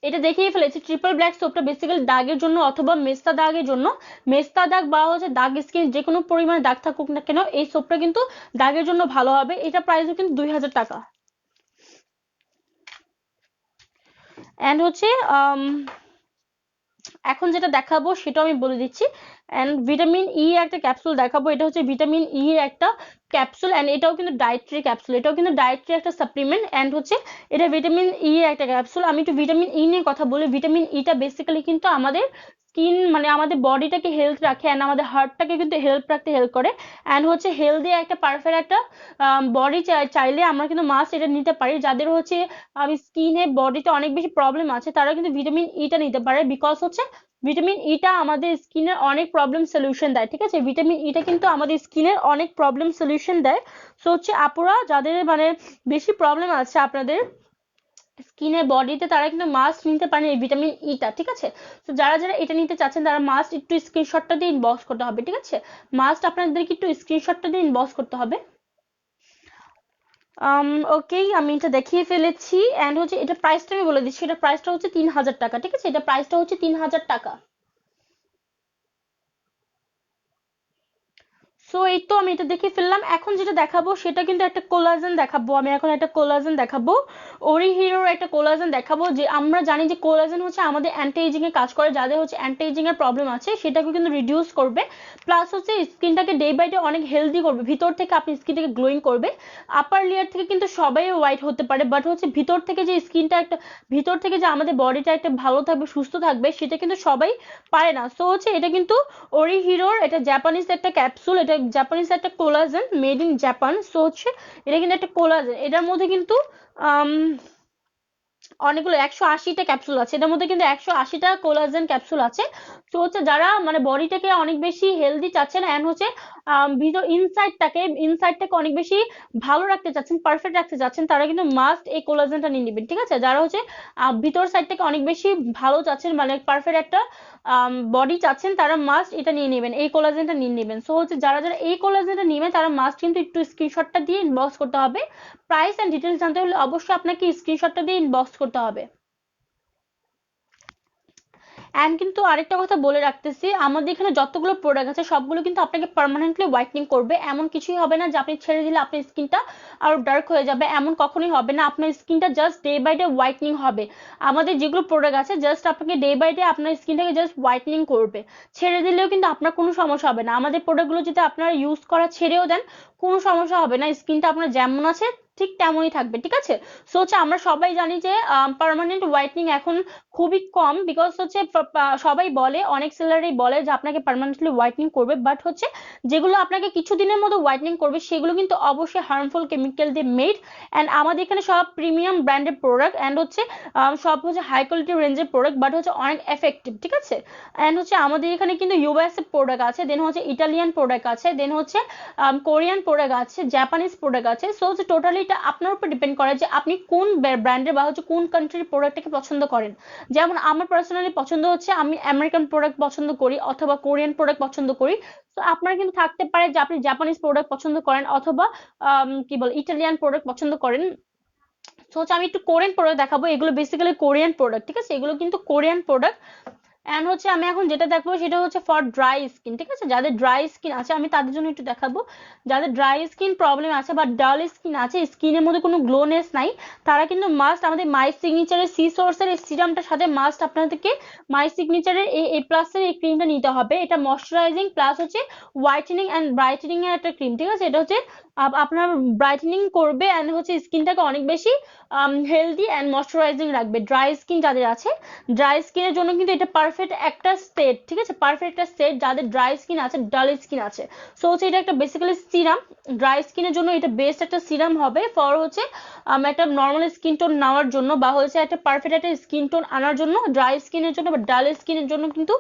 এটা দেখিয়ে ফেলেছি। ট্রিপল ব্ল্যাক সোপটা বেসিক্যালি দাগের জন্য অথবা মেস্তা দাগের জন্য। মেস্তা দাগ বা হচ্ছে দাগ স্কিন যে কোনো পরিমাণে দাগ থাকুক না কেন এই সোপটা কিন্তু দাগের জন্য ভালো হবে। এটা প্রাইসও কিন্তু 2000 টাকা। অ্যান্ড হচ্ছে এখন যেটা দেখাবো সেটা আমি বলে দিচ্ছি। অ্যান্ড ভিটামিন ই একটা ক্যাপসুল দেখাবো। এটা হচ্ছে ভিটামিন ই এর একটা ক্যাপসুল অ্যান্ড এটাও কিন্তু ডায়েটরি ক্যাপসুল। এটাও কিন্তু ডায়েটরি একটা সাপ্লিমেন্ট অ্যান্ড হচ্ছে এটা ভিটামিন ই এর একটা ক্যাপসুল। আমি একটু ভিটামিন ই নিয়ে কথা বলি। ভিটামিন ইটা বেসিক্যালি কিন্তু আমাদের স্কিন মানে আমাদের বডিটাকে হেলথ রাখে অ্যান্ড আমাদের হার্টটাকে কিন্তু হেল্প রাখতে হেল্প করে অ্যান্ড হচ্ছে হেলদি একটা পারফেক্ট একটা বডি চাইলে আমরা কিন্তু মাস্ট এটা নিতে পারি। যাদের হচ্ছে স্কিনে বডিতে অনেক বেশি প্রবলেম আছে তারা কিন্তু ভিটামিন ইটা নিতে পারে, বিকজ হচ্ছে ভিটামিন ইটা আমাদের স্কিনের অনেক প্রবলেম সলিউশন দেয়, ঠিক আছে। ভিটামিন ইটা কিন্তু আমাদের স্কিনের অনেক প্রবলেম সলিউশন দেয়। সো হচ্ছে আপুরা যাদের মানে বেশি প্রবলেম আছে আপনাদের স্কিনের বডিতে তারা কিন্তু মাস্ট নিতে পারেন এই ভিটামিন ইটা, ঠিক আছে। তো যারা যারা এটা নিতে চাচ্ছেন তারা মাস্ট একটু স্ক্রিনশটটা দিয়ে ইনবক্স করতে হবে, ঠিক আছে। মাস্ট আপনাদেরকে একটু স্ক্রিনশটটা দিয়ে ইনবক্স করতে হবে। ওকে, আমি এটা দেখিয়ে ফেলেছি অ্যান্ড হচ্ছে এটা প্রাইসটা আমি বলে দিচ্ছি। এটা প্রাইসটা হচ্ছে 3000 টাকা, ঠিক আছে। এটা প্রাইসটা হচ্ছে 3000 টাকা। সো এই তো আমি এটা দেখে ফেললাম। এখন যেটা দেখাবো সেটা কিন্তু একটা কোলাজেন দেখাবো। আমি এখন একটা কোলাজেন দেখাবো, ওরি হিরোর একটা কোলাজেন দেখাবো। যে আমরা জানি যে কোলাজেন হচ্ছে আমাদের অ্যান্টি এজিং এ কাজ করে। যাদের হচ্ছে অ্যান্টি এজিং এর প্রবলেম আছে সেটাকে কিন্তু রিডিউস করবে, প্লাস হচ্ছে স্কিনটাকে ডে বাই ডে অনেক হেলদি করবে। ভিতর থেকে আপনি স্কিনটাকে গ্লোয়িং করবে। আপার লেয়ার থেকে কিন্তু সবাই হোয়াইট হতে পারে, বাট হচ্ছে ভিতর থেকে যে স্কিনটা একটা ভিতর থেকে যে আমাদের বডিটা একটা ভালো থাকবে সুস্থ থাকবে সেটা কিন্তু সবাই পারে না। সো হচ্ছে এটা কিন্তু ওরি হিরোর এটা জাপানিজ একটা ক্যাপসুল। এটা জাপানিজ একটা collagen made in Japan. So হচ্ছে এটা কিন্তু একটা কোলাজেন। এটার মধ্যে কিন্তু আম, অনেকগুলো 180টা ক্যাপসুল আছে। এটার মধ্যে কিন্তু 180টা কোলাজেন ক্যাপসুল আছে। তো হচ্ছে যারা মানে বডিটাকে অনেক বেশি হেলদি চাচ্ছেন অ্যান্ড হচ্ছে ভিতর ইনসাইডটাকে অনেক বেশি ভালো রাখতে চাচ্ছেন, পারফেক্ট রাখতে চাচ্ছেন, তারা কিন্তু মাস্ট এই কোলাজেনটা নিয়ে নেবেন, ঠিক আছে। যারা হচ্ছে ভিতর সাইডটাকে অনেক বেশি ভালো চাচ্ছেন মানে পারফেক্ট একটা বডি চাচ্ছেন তারা মাস্ট এটা নিয়ে নেবেন, এই কোলাজেনটা নিয়ে নেবেন। সো হচ্ছে যারা যারা এই কোলাজেনটা নেবেন তারা মাস্ট কিন্তু একটু স্ক্রিনশটটা দিয়ে ইনবক্স করতে হবে। প্রাইস এন্ড ডিটেলস জানতে হলে অবশ্যই আপনাকে স্ক্রিনশটটা দিয়ে ইনবক্স করতে হবে। অ্যান্ড কিন্তু আরেকটা কথা বলে রাখতেছি, আমাদের এখানে যতগুলো প্রোডাক্ট আছে সবগুলো কিন্তু আপনাকে পার্মানেন্টলি হোয়াইটনিং করবে। এমন কিছুই হবে না যে আপনি ছেড়ে দিলে আপনার স্কিনটা আরো ডার্ক হয়ে যাবে, এমন কখনোই হবে না। আপনার স্কিনটা just day by day whitening হবে। আমাদের যেগুলো প্রোডাক্ট আছে জাস্ট আপনাকে ডে বাই ডে আপনার স্কিনটাকে জাস্ট হোয়াইটনিং করবে। ছেড়ে দিলেও কিন্তু আপনার কোনো সমস্যা হবে না। আমাদের প্রোডাক্টগুলো যদি আপনারা ইউজ করা ছেড়েও দেন কোনো সমস্যা হবে না, স্কিনটা আপনার যেমন আছে ঠিক তেমনই থাকবে, ঠিক আছে। সো হচ্ছে আমরা সবাই জানি যে পার্মানেন্ট হোয়াইটনিং এখন খুবই কম, বিকজ হচ্ছে সবাই বলে, অনেক সেলারই বলে যে আপনাকে পার্মানেন্টলি হোয়াইটনিং করবে, বাট হচ্ছে যেগুলো আপনাকে কিছুদিনের মতো হোয়াইটনিং করবে সেগুলো কিন্তু অবশ্যই হার্মফুল কেমিক্যাল দিয়ে মেড। অ্যান্ড আমাদের এখানে সব প্রিমিয়াম ব্র্যান্ডের প্রোডাক্ট অ্যান্ড হচ্ছে সব হচ্ছে হাই কোয়ালিটি রেঞ্জের প্রোডাক্ট, বাট হচ্ছে অনেক এফেক্টিভ, ঠিক আছে। অ্যান্ড হচ্ছে আমাদের এখানে কিন্তু ইউএস এর প্রোডাক্ট আছে, দেন হচ্ছে ইটালিয়ান প্রোডাক্ট আছে, দেন হচ্ছে কোরিয়ান প্রোডাক্ট আছে, জাপানিজ প্রোডাক্ট আছে। সো হচ্ছে টোটালি এটা আপনার উপর ডিপেন্ড করে যে আপনি কোন ব্র্যান্ডের বা হচ্ছে কোন কান্ট্রির প্রোডাক্টটাকে পছন্দ করেন। যেমন আমার পার্সোনালি পছন্দ হচ্ছে আমি আমেরিকান প্রোডাক্ট পছন্দ করি অথবা কোরিয়ান প্রোডাক্ট পছন্দ করি। তো আপনার কিন্তু থাকতে পারে যে আপনি জাপানিজ প্রোডাক্ট পছন্দ করেন অথবা কি বল ইটালিয়ান প্রোডাক্ট পছন্দ করেন। তো হচ্ছে আমি একটু কোরিয়ান প্রোডাক্ট দেখাবো, এগুলো বেসিক্যালি কোরিয়ান প্রোডাক্ট, ঠিক আছে, এগুলো কিন্তু কোরিয়ান প্রোডাক্ট। এন্ড হচ্ছে আমি এখন যেটা দেখাবো সেটা হচ্ছে ফর ড্রাই স্কিন, ঠিক আছে, যাদের ড্রাই স্কিন আছে আমি তাদের জন্য একটু দেখাবো। যাদের ড্রাই স্কিন প্রবলেম আছে বা ডাল স্কিন আছে, স্কিনের মধ্যে কোনো গ্লোনেস নাই, তারা কিন্তু মাস্ট আমাদের মাই সিগনেচারের সি সোর্সের এই সিরামটার সাথে মাস্ট আপনাদেরকে মাই সিগনেচারের এই এ প্লাসের এই ক্রিমটা নিতে হবে। এটা ময়শ্চারাইজিং প্লাস হচ্ছে হোয়াইটেনিং অ্যান্ড ব্রাইটেনিং এর একটা ক্রিম, ঠিক আছে। এটা হচ্ছে আপনার ব্রাইটেনিং করবে অ্যান্ড হচ্ছে স্কিনটাকে অনেক বেশি হেলদি অ্যান্ড ময়শ্চারাইজিং রাখবে। ড্রাই স্কিন যাদের আছে, ড্রাই স্কিনের জন্য কিন্তু এটা পারফেক্ট একটা সেট, ঠিক আছে, পারফেক্ট একটা সেট যাদের ড্রাই স্কিন আছে, ডাল স্কিন আছে। সো হচ্ছে এটা একটা বেসিক্যালি সিরাম, ড্রাই স্কিনের জন্য এটা বেস্ট একটা সিরাম হবে ফর হচ্ছে একটা নর্মাল স্কিন টোন নেওয়ার জন্য বা হচ্ছে একটা পারফেক্ট একটা স্কিন টোন আনার জন্য। ড্রাই স্কিনের জন্য বা ডাল স্কিনের জন্য কিন্তু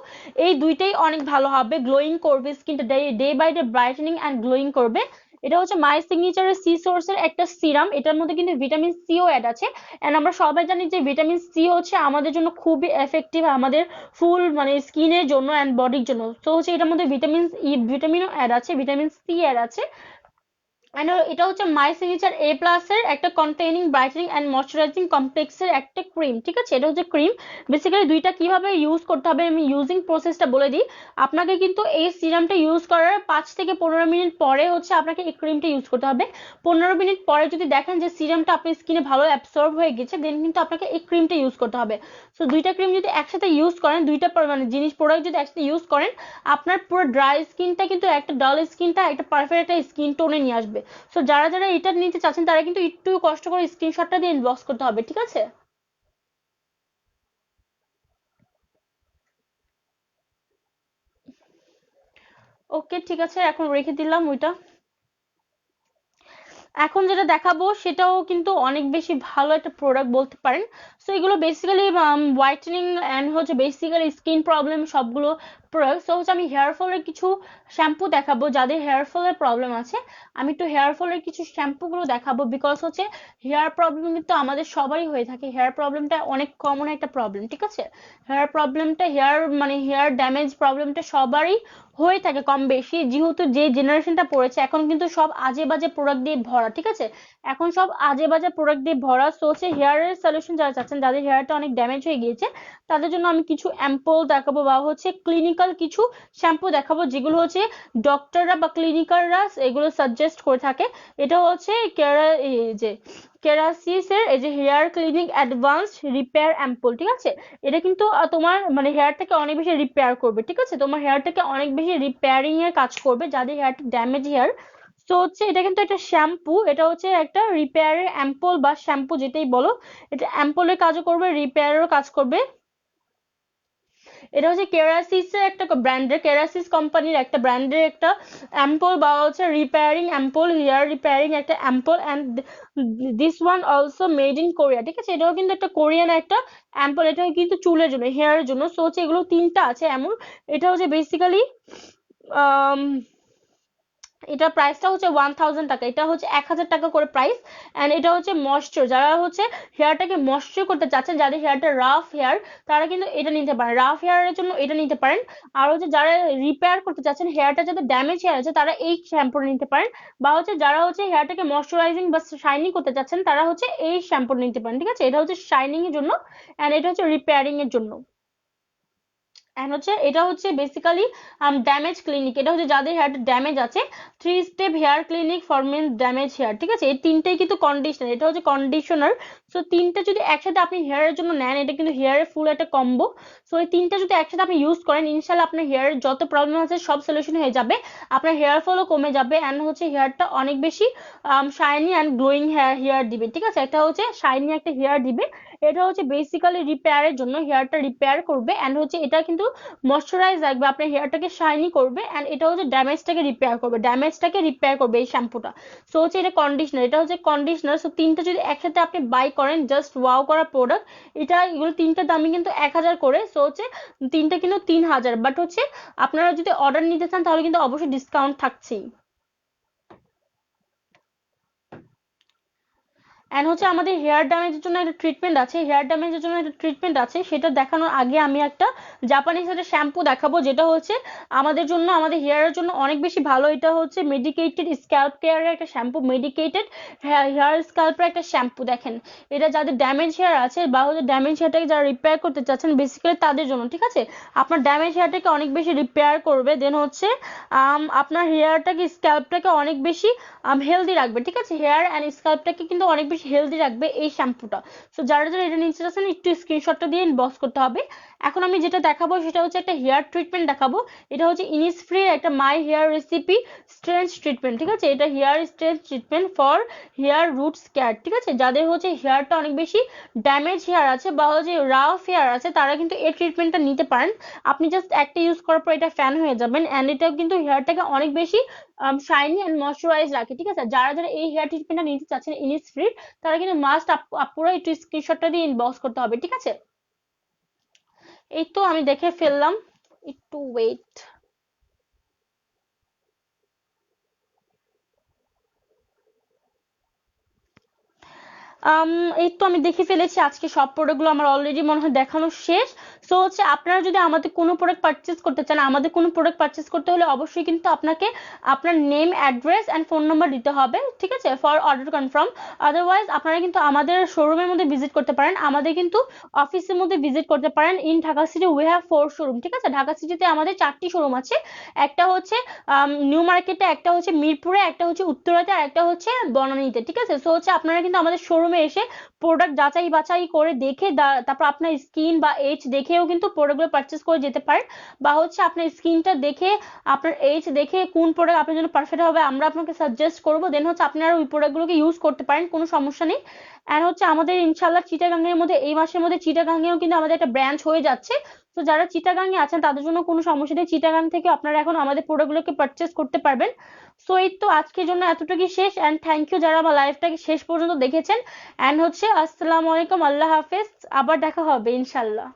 এই দুইটাই অনেক ভালো হবে, গ্লোয়িং করবে স্কিনটা, day by day brightening and glowing করবে। এটা হচ্ছে মাই সিগনেচারের সি সোর্সের একটা সিরাম, এটার মধ্যে কিন্তু ভিটামিন সিও অ্যাড আছে। এন্ড আমরা সবাই জানি যে ভিটামিন সি হচ্ছে আমাদের জন্য খুবই এফেক্টিভ আমাদের ফুল মানে স্কিনের জন্য অ্যান্ড বডির জন্য। তো হচ্ছে এটার মধ্যে ভিটামিনও অ্যাড আছে, ভিটামিন সি অ্যাড আছে। এন্ড এটা হচ্ছে মাই সিগনেচার এ প্লাস এর একটা কন্টেইনিং ব্রাইটেনিং এন্ড ময়শ্চারাইজিং কমপ্লেক্সের একটা ক্রিম, ঠিক আছে। এটা হচ্ছে ক্রিম, বেসিক্যালি দুইটা কিভাবে ইউজ করতে হবে আমি ইউজিং প্রসেসটা বলে দিই। আপনাকে কিন্তু এই সিরামটা ইউজ করার 5 থেকে 15 মিনিট পরে হচ্ছে আপনাকে এই ক্রিমটা ইউজ করতে হবে। 15 মিনিট পরে যদি দেখেন যে সিরামটা আপনার স্কিনে ভালো অ্যাবসর্ব হয়ে গেছে, দেন কিন্তু আপনাকে এই ক্রিমটা ইউজ করতে হবে। সো দুইটা ক্রিম যদি একসাথে ইউজ করেন, দুইটা মানে জিনিস প্রোডাক্ট যদি একসাথে ইউজ করেন, আপনার পুরো ড্রাই স্কিনটা কিন্তু একটা ডাল স্কিনটা একটা পারফেক্ট একটা স্কিন টোনে নিয়ে আসবে। সো যারা যারা এটা নিতে চাচ্ছেন তারা কিন্তু একটু কষ্ট করে স্ক্রিনশটটা দিয়ে ইনবক্স করতে হবে, ঠিক আছে। ওকে ঠিক আছে, এখন রেখে দিলাম ওইটা। এখন যেটা দেখাবো সেটাও কিন্তু অনেক বেশি ভালো একটা প্রোডাক্ট বলতে পারেন। সো এগুলো বেসিক্যালি হোয়াইটেনিং অ্যান্ড হচ্ছে বেসিক্যালি স্কিন প্রবলেম সবগুলো প্রোডাক্ট। সো হচ্ছে আমি হেয়ার ফলের কিছু শ্যাম্পু দেখাবো যাদের হেয়ার ফলের প্রবলেম আছে। আমি একটু হেয়ার ফলের কিছু শ্যাম্পুগুলো দেখাবো, বিকজ হচ্ছে হেয়ার প্রবলেম কিন্তু আমাদের সবারই হয়ে থাকে, হেয়ার প্রবলেমটা অনেক কমন একটা প্রবলেম, ঠিক আছে। হেয়ার প্রবলেমটা হেয়ার ড্যামেজ প্রবলেমটা সবারই হয়ে থাকে কম বেশি, যেহেতু যে জেনারেশনটা পড়েছে এখন কিন্তু সব আজে বাজে প্রোডাক্ট দিয়ে ভরা, ঠিক আছে। এখন সব আজে বাজে প্রোডাক্ট দিয়ে ভরা। সো হচ্ছে হেয়ারের সলিউশন যারা চাচ্ছেন, যাদের হেয়ারটা অনেক ড্যামেজ হয়ে গিয়েছে, তাদের জন্য আমি কিছু অ্যাম্পল দেখাবো বা হচ্ছে ক্লিনিক্যাল কিছু শ্যাম্পু দেখাবো যেগুলো হচ্ছে ডক্টররা বা ক্লিনিকাররা এগুলো সাজেস্ট করে থাকে। এটা হচ্ছে এই যে কেরাসিসের এই যে hair clinic advance repair ampoule, ঠিক আছে। এটা কিন্তু তোমার মানে হেয়ারটাকে অনেক বেশি রিপেয়ার করবে, ঠিক আছে, তোমার হেয়ারটাকে অনেক বেশি রিপেয়ারিং এর কাজ করবে যাদের হেয়ারটা ড্যামেজ হেয়ার। তো হচ্ছে এটা কিন্তু একটা শ্যাম্পু, এটা হচ্ছে একটা রিপেয়ারের অ্যাম্পল বা শ্যাম্পু যেটাই বলো, এটা অ্যাম্পলের কাজও করবে রিপেয়ারেরও কাজ করবে। এটা হচ্ছে কেরাসিসের একটা ব্র্যান্ডের, কেরাসিস কোম্পানির একটা ব্র্যান্ডের একটা অ্যাম্পল বা হচ্ছে রিপেয়ারিং অ্যাম্পল, হেয়ার রিপেয়ারিং একটা ample. And this one also made in Korea, ঠিক আছে, এটাও কিন্তু একটা কোরিয়ান একটা অ্যাম্পল, এটা কিন্তু চুলের জন্য হেয়ারের জন্য। সো হচ্ছে এগুলো তিনটা আছে এমন। এটা হচ্ছে বেসিক্যালি এটার প্রাইসটা হচ্ছে 1000 টাকা, এটা হচ্ছে 1000 টাকা করে প্রাইস। অ্যান্ড এটা হচ্ছে ময়শ্চার, যারা হচ্ছে হেয়ারটাকে ময়শ্চার করতে চাচ্ছেন, যাদের হেয়ারটা রাফ হেয়ার, তারা কিন্তু এটা নিতে পারেন, রাফ হেয়ারের জন্য এটা নিতে পারেন। আর হচ্ছে যারা রিপেয়ার করতে চাচ্ছেন, হেয়ারটা যাদের ড্যামেজ হেয়ার আছে, তারা এই শ্যাম্পুটা নিতে পারেন। বা হচ্ছে যারা হচ্ছে হেয়ারটাকে ময়শ্চারাইজিং বা শাইনিং করতে চাচ্ছেন, তারা হচ্ছে এই শ্যাম্পুটা নিতে পারেন, ঠিক আছে। এটা হচ্ছে শাইনিং এর জন্য অ্যান্ড এটা হচ্ছে রিপেয়ারিং এর জন্য। এন্ড হচ্ছে এটা হচ্ছে বেসিক্যালি ড্যামেজ ক্লিনিক, এটা হচ্ছে যাদের হেয়ারটা ড্যামেজ আছে, 3 step hair clinic for men damage hair, ঠিক আছে। এই তিনটেই কিন্তু কন্ডিশনার, এটা হচ্ছে কন্ডিশনার। সো তিনটা যদি একসাথে আপনি হেয়ারের জন্য নেন, এটা কিন্তু হেয়ারের ফুল একটা কম্বো। সো এই তিনটা যদি একসাথে আপনি ইউজ করেন, ইনশাল্লাহ আপনার হেয়ারের যত প্রবলেম আছে সব সলিউশন হয়ে যাবে, আপনার হেয়ার ফলও কমে যাবে অ্যান্ড হচ্ছে হেয়ারটা অনেক বেশি শাইনি অ্যান্ড গ্লোয়িং হেয়ার দিবে, ঠিক আছে। এটা হচ্ছে শাইনি একটা হেয়ার দিবে। এটা হচ্ছে বেসিক্যালি রিপেয়ারের জন্য, হেয়ারটা রিপেয়ার করবে অ্যান্ড হচ্ছে এটা কিন্তু ময়শ্চারাইজ রাখবে, আপনার হেয়ারটাকে শাইনি করবে অ্যান্ড এটা হচ্ছে ড্যামেজটাকে রিপেয়ার করবে এই শ্যাম্পুটা। সো হচ্ছে এটা কন্ডিশনার, এটা হচ্ছে কন্ডিশনার। সো তিনটা যদি একসাথে আপনি বাই করেন, জাস্ট ওয়াও করা প্রোডাক্ট। এগুলো তিনটা দামই কিন্তু 1000 করে। সো হচ্ছে তিনটা কিন্তু 3000, বাট হচ্ছে আপনারা যদি অর্ডার নিতে চান তাহলে কিন্তু অবশ্যই ডিসকাউন্ট থাকছেই। এন্ড হচ্ছে আমাদের হেয়ার ড্যামেজের জন্য একটা ট্রিটমেন্ট আছে, সেটা দেখানোর আগে আমি একটা জাপানিজ একটা শ্যাম্পু দেখাবো, যেটা হচ্ছে আমাদের জন্য, আমাদের হেয়ারের জন্য অনেক বেশি ভালো। এটা হচ্ছে মেডিকেটেড স্ক্যাল্প কেয়ারের একটা শ্যাম্পু, মেডিকেটেড হেয়ার স্ক্যাল্পের একটা শ্যাম্পু। দেখেন, এটা যাদের ড্যামেজ হেয়ার আছে বা হচ্ছে ড্যামেজ হেয়ারটাকে যারা রিপেয়ার করতে চাচ্ছেন, বেসিক্যালি তাদের জন্য, ঠিক আছে। আপনার ড্যামেজ হেয়ারটাকে অনেক বেশি রিপেয়ার করবে, দেন হচ্ছে আপনার হেয়ারটাকে, স্ক্যাল্পটাকে অনেক বেশি হেলদি রাখবে, ঠিক আছে। হেয়ার অ্যান্ড স্ক্যাল্পটাকে কিন্তু অনেক বেশি হেলদি রাখবে এই শ্যাম্পুটা। সো যারা যারা এটা নিতে চাচ্ছেন একটু স্ক্রিনশটটা দিয়ে ইনবক্স করতে হবে। এখন আমি যেটা দেখাবো সেটা হচ্ছে একটা হেয়ার ট্রিটমেন্ট দেখাবো। এটা হচ্ছে ইনিসফ্রি একটা my hair recipe strength treatment, ঠিক আছে। এটা hair strength treatment for hair roots care, ঠিক আছে। যাদের হচ্ছে হেয়ারটা অনেক বেশি ড্যামেজ হেয়ার আছে বা হচ্ছে রাফ হেয়ার আছে, তারা কিন্তু এই ট্রিটমেন্টটা নিতে পারেন। আপনি জাস্ট একটা ইউজ করার পর এটা ফ্যান হয়ে যাবেন, অ্যান্ড এটা কিন্তু হেয়ারটাকে অনেক বেশি শাইনি অ্যান্ড ময়শ্চারাইজ রাখে, ঠিক আছে। যারা যারা এই হেয়ার ট্রিটমেন্টটা নিতে চাচ্ছেন ইনিসফ্রি, তারা কিন্তু মাস্ট পুরো একটু স্ক্রিনশটটা দিয়ে ইনবক্স করতে হবে, ঠিক আছে। এই তো আমি দেখে ফেললাম, একটু ওয়েট। আম, এই তো আমি দেখে ফেলেছি, আজকে সব প্রোডাক্টগুলো আমার অলরেডি মনে হয় দেখানো শেষ। সো হচ্ছে আপনারা যদি আমাদের কোনো প্রোডাক্ট পারচেস করতে চান, আমাদের কোনো প্রোডাক্ট পারচেস করতে হলে অবশ্যই কিন্তু আপনাকে আপনার name, address and phone number দিতে হবে, ঠিক আছে, ফর অর্ডার কনফার্ম। আদারওয়াইজ আপনারা কিন্তু আমাদের শোরুমের মধ্যে ভিজিট করতে পারেন, আমাদের কিন্তু অফিসের মধ্যে ভিজিট করতে পারেন। In Dhaka city we have 4 showroom, ঠিক আছে। ঢাকা সিটিতে আমাদের 4টি শোরুম আছে। একটা হচ্ছে নিউ মার্কেটে, একটা হচ্ছে মিরপুরে, একটা হচ্ছে উত্তরাতে, আর একটা হচ্ছে বনানীতে, ঠিক আছে। সো হচ্ছে আপনারা কিন্তু আমাদের শোরুমে এসে প্রোডাক্ট যাচাই বাছাই করে দেখে তারপর আপনার স্কিন বা এজ দেখেও কিন্তু প্রোডাক্টগুলো পারচেস করে যেতে পারেন। বা হচ্ছে আপনার স্কিনটা দেখে, আপনার এজ দেখে কোন প্রোডাক্ট আপনার জন্য পারফেক্ট হবে আমরা আপনাকে সাজেস্ট করবো, দেন হচ্ছে আপনারা ওই প্রোডাক্টগুলোকে ইউজ করতে পারেন, কোনো সমস্যা নেই। অ্যান্ড হচ্ছে আমাদের ইনশাল্লাহ চিটাগাংয়ের মধ্যে, এই মাসের মধ্যে চিটাগাংয়েও কিন্তু আমাদের একটা ব্রাঞ্চ হয়ে যাচ্ছে। তো যারা চিটাগাংয়ে আছেন তাদের জন্য কোনো সমস্যা নেই, চিটাগাং থেকে আপনারা এখন আমাদের প্রোডাক্টগুলোকে পারচেস করতে পারবেন। সো এই তো আজকের জন্য এতটুকুই শেষ, অ্যান্ড থ্যাংক ইউ যারা আমার লাইভটাকে শেষ পর্যন্ত দেখেছেন। অ্যান্ড হচ্ছে আসসালামু আলাইকুম, আল্লাহ হাফেজ, আবার দেখা হবে ইনশাল্লাহ।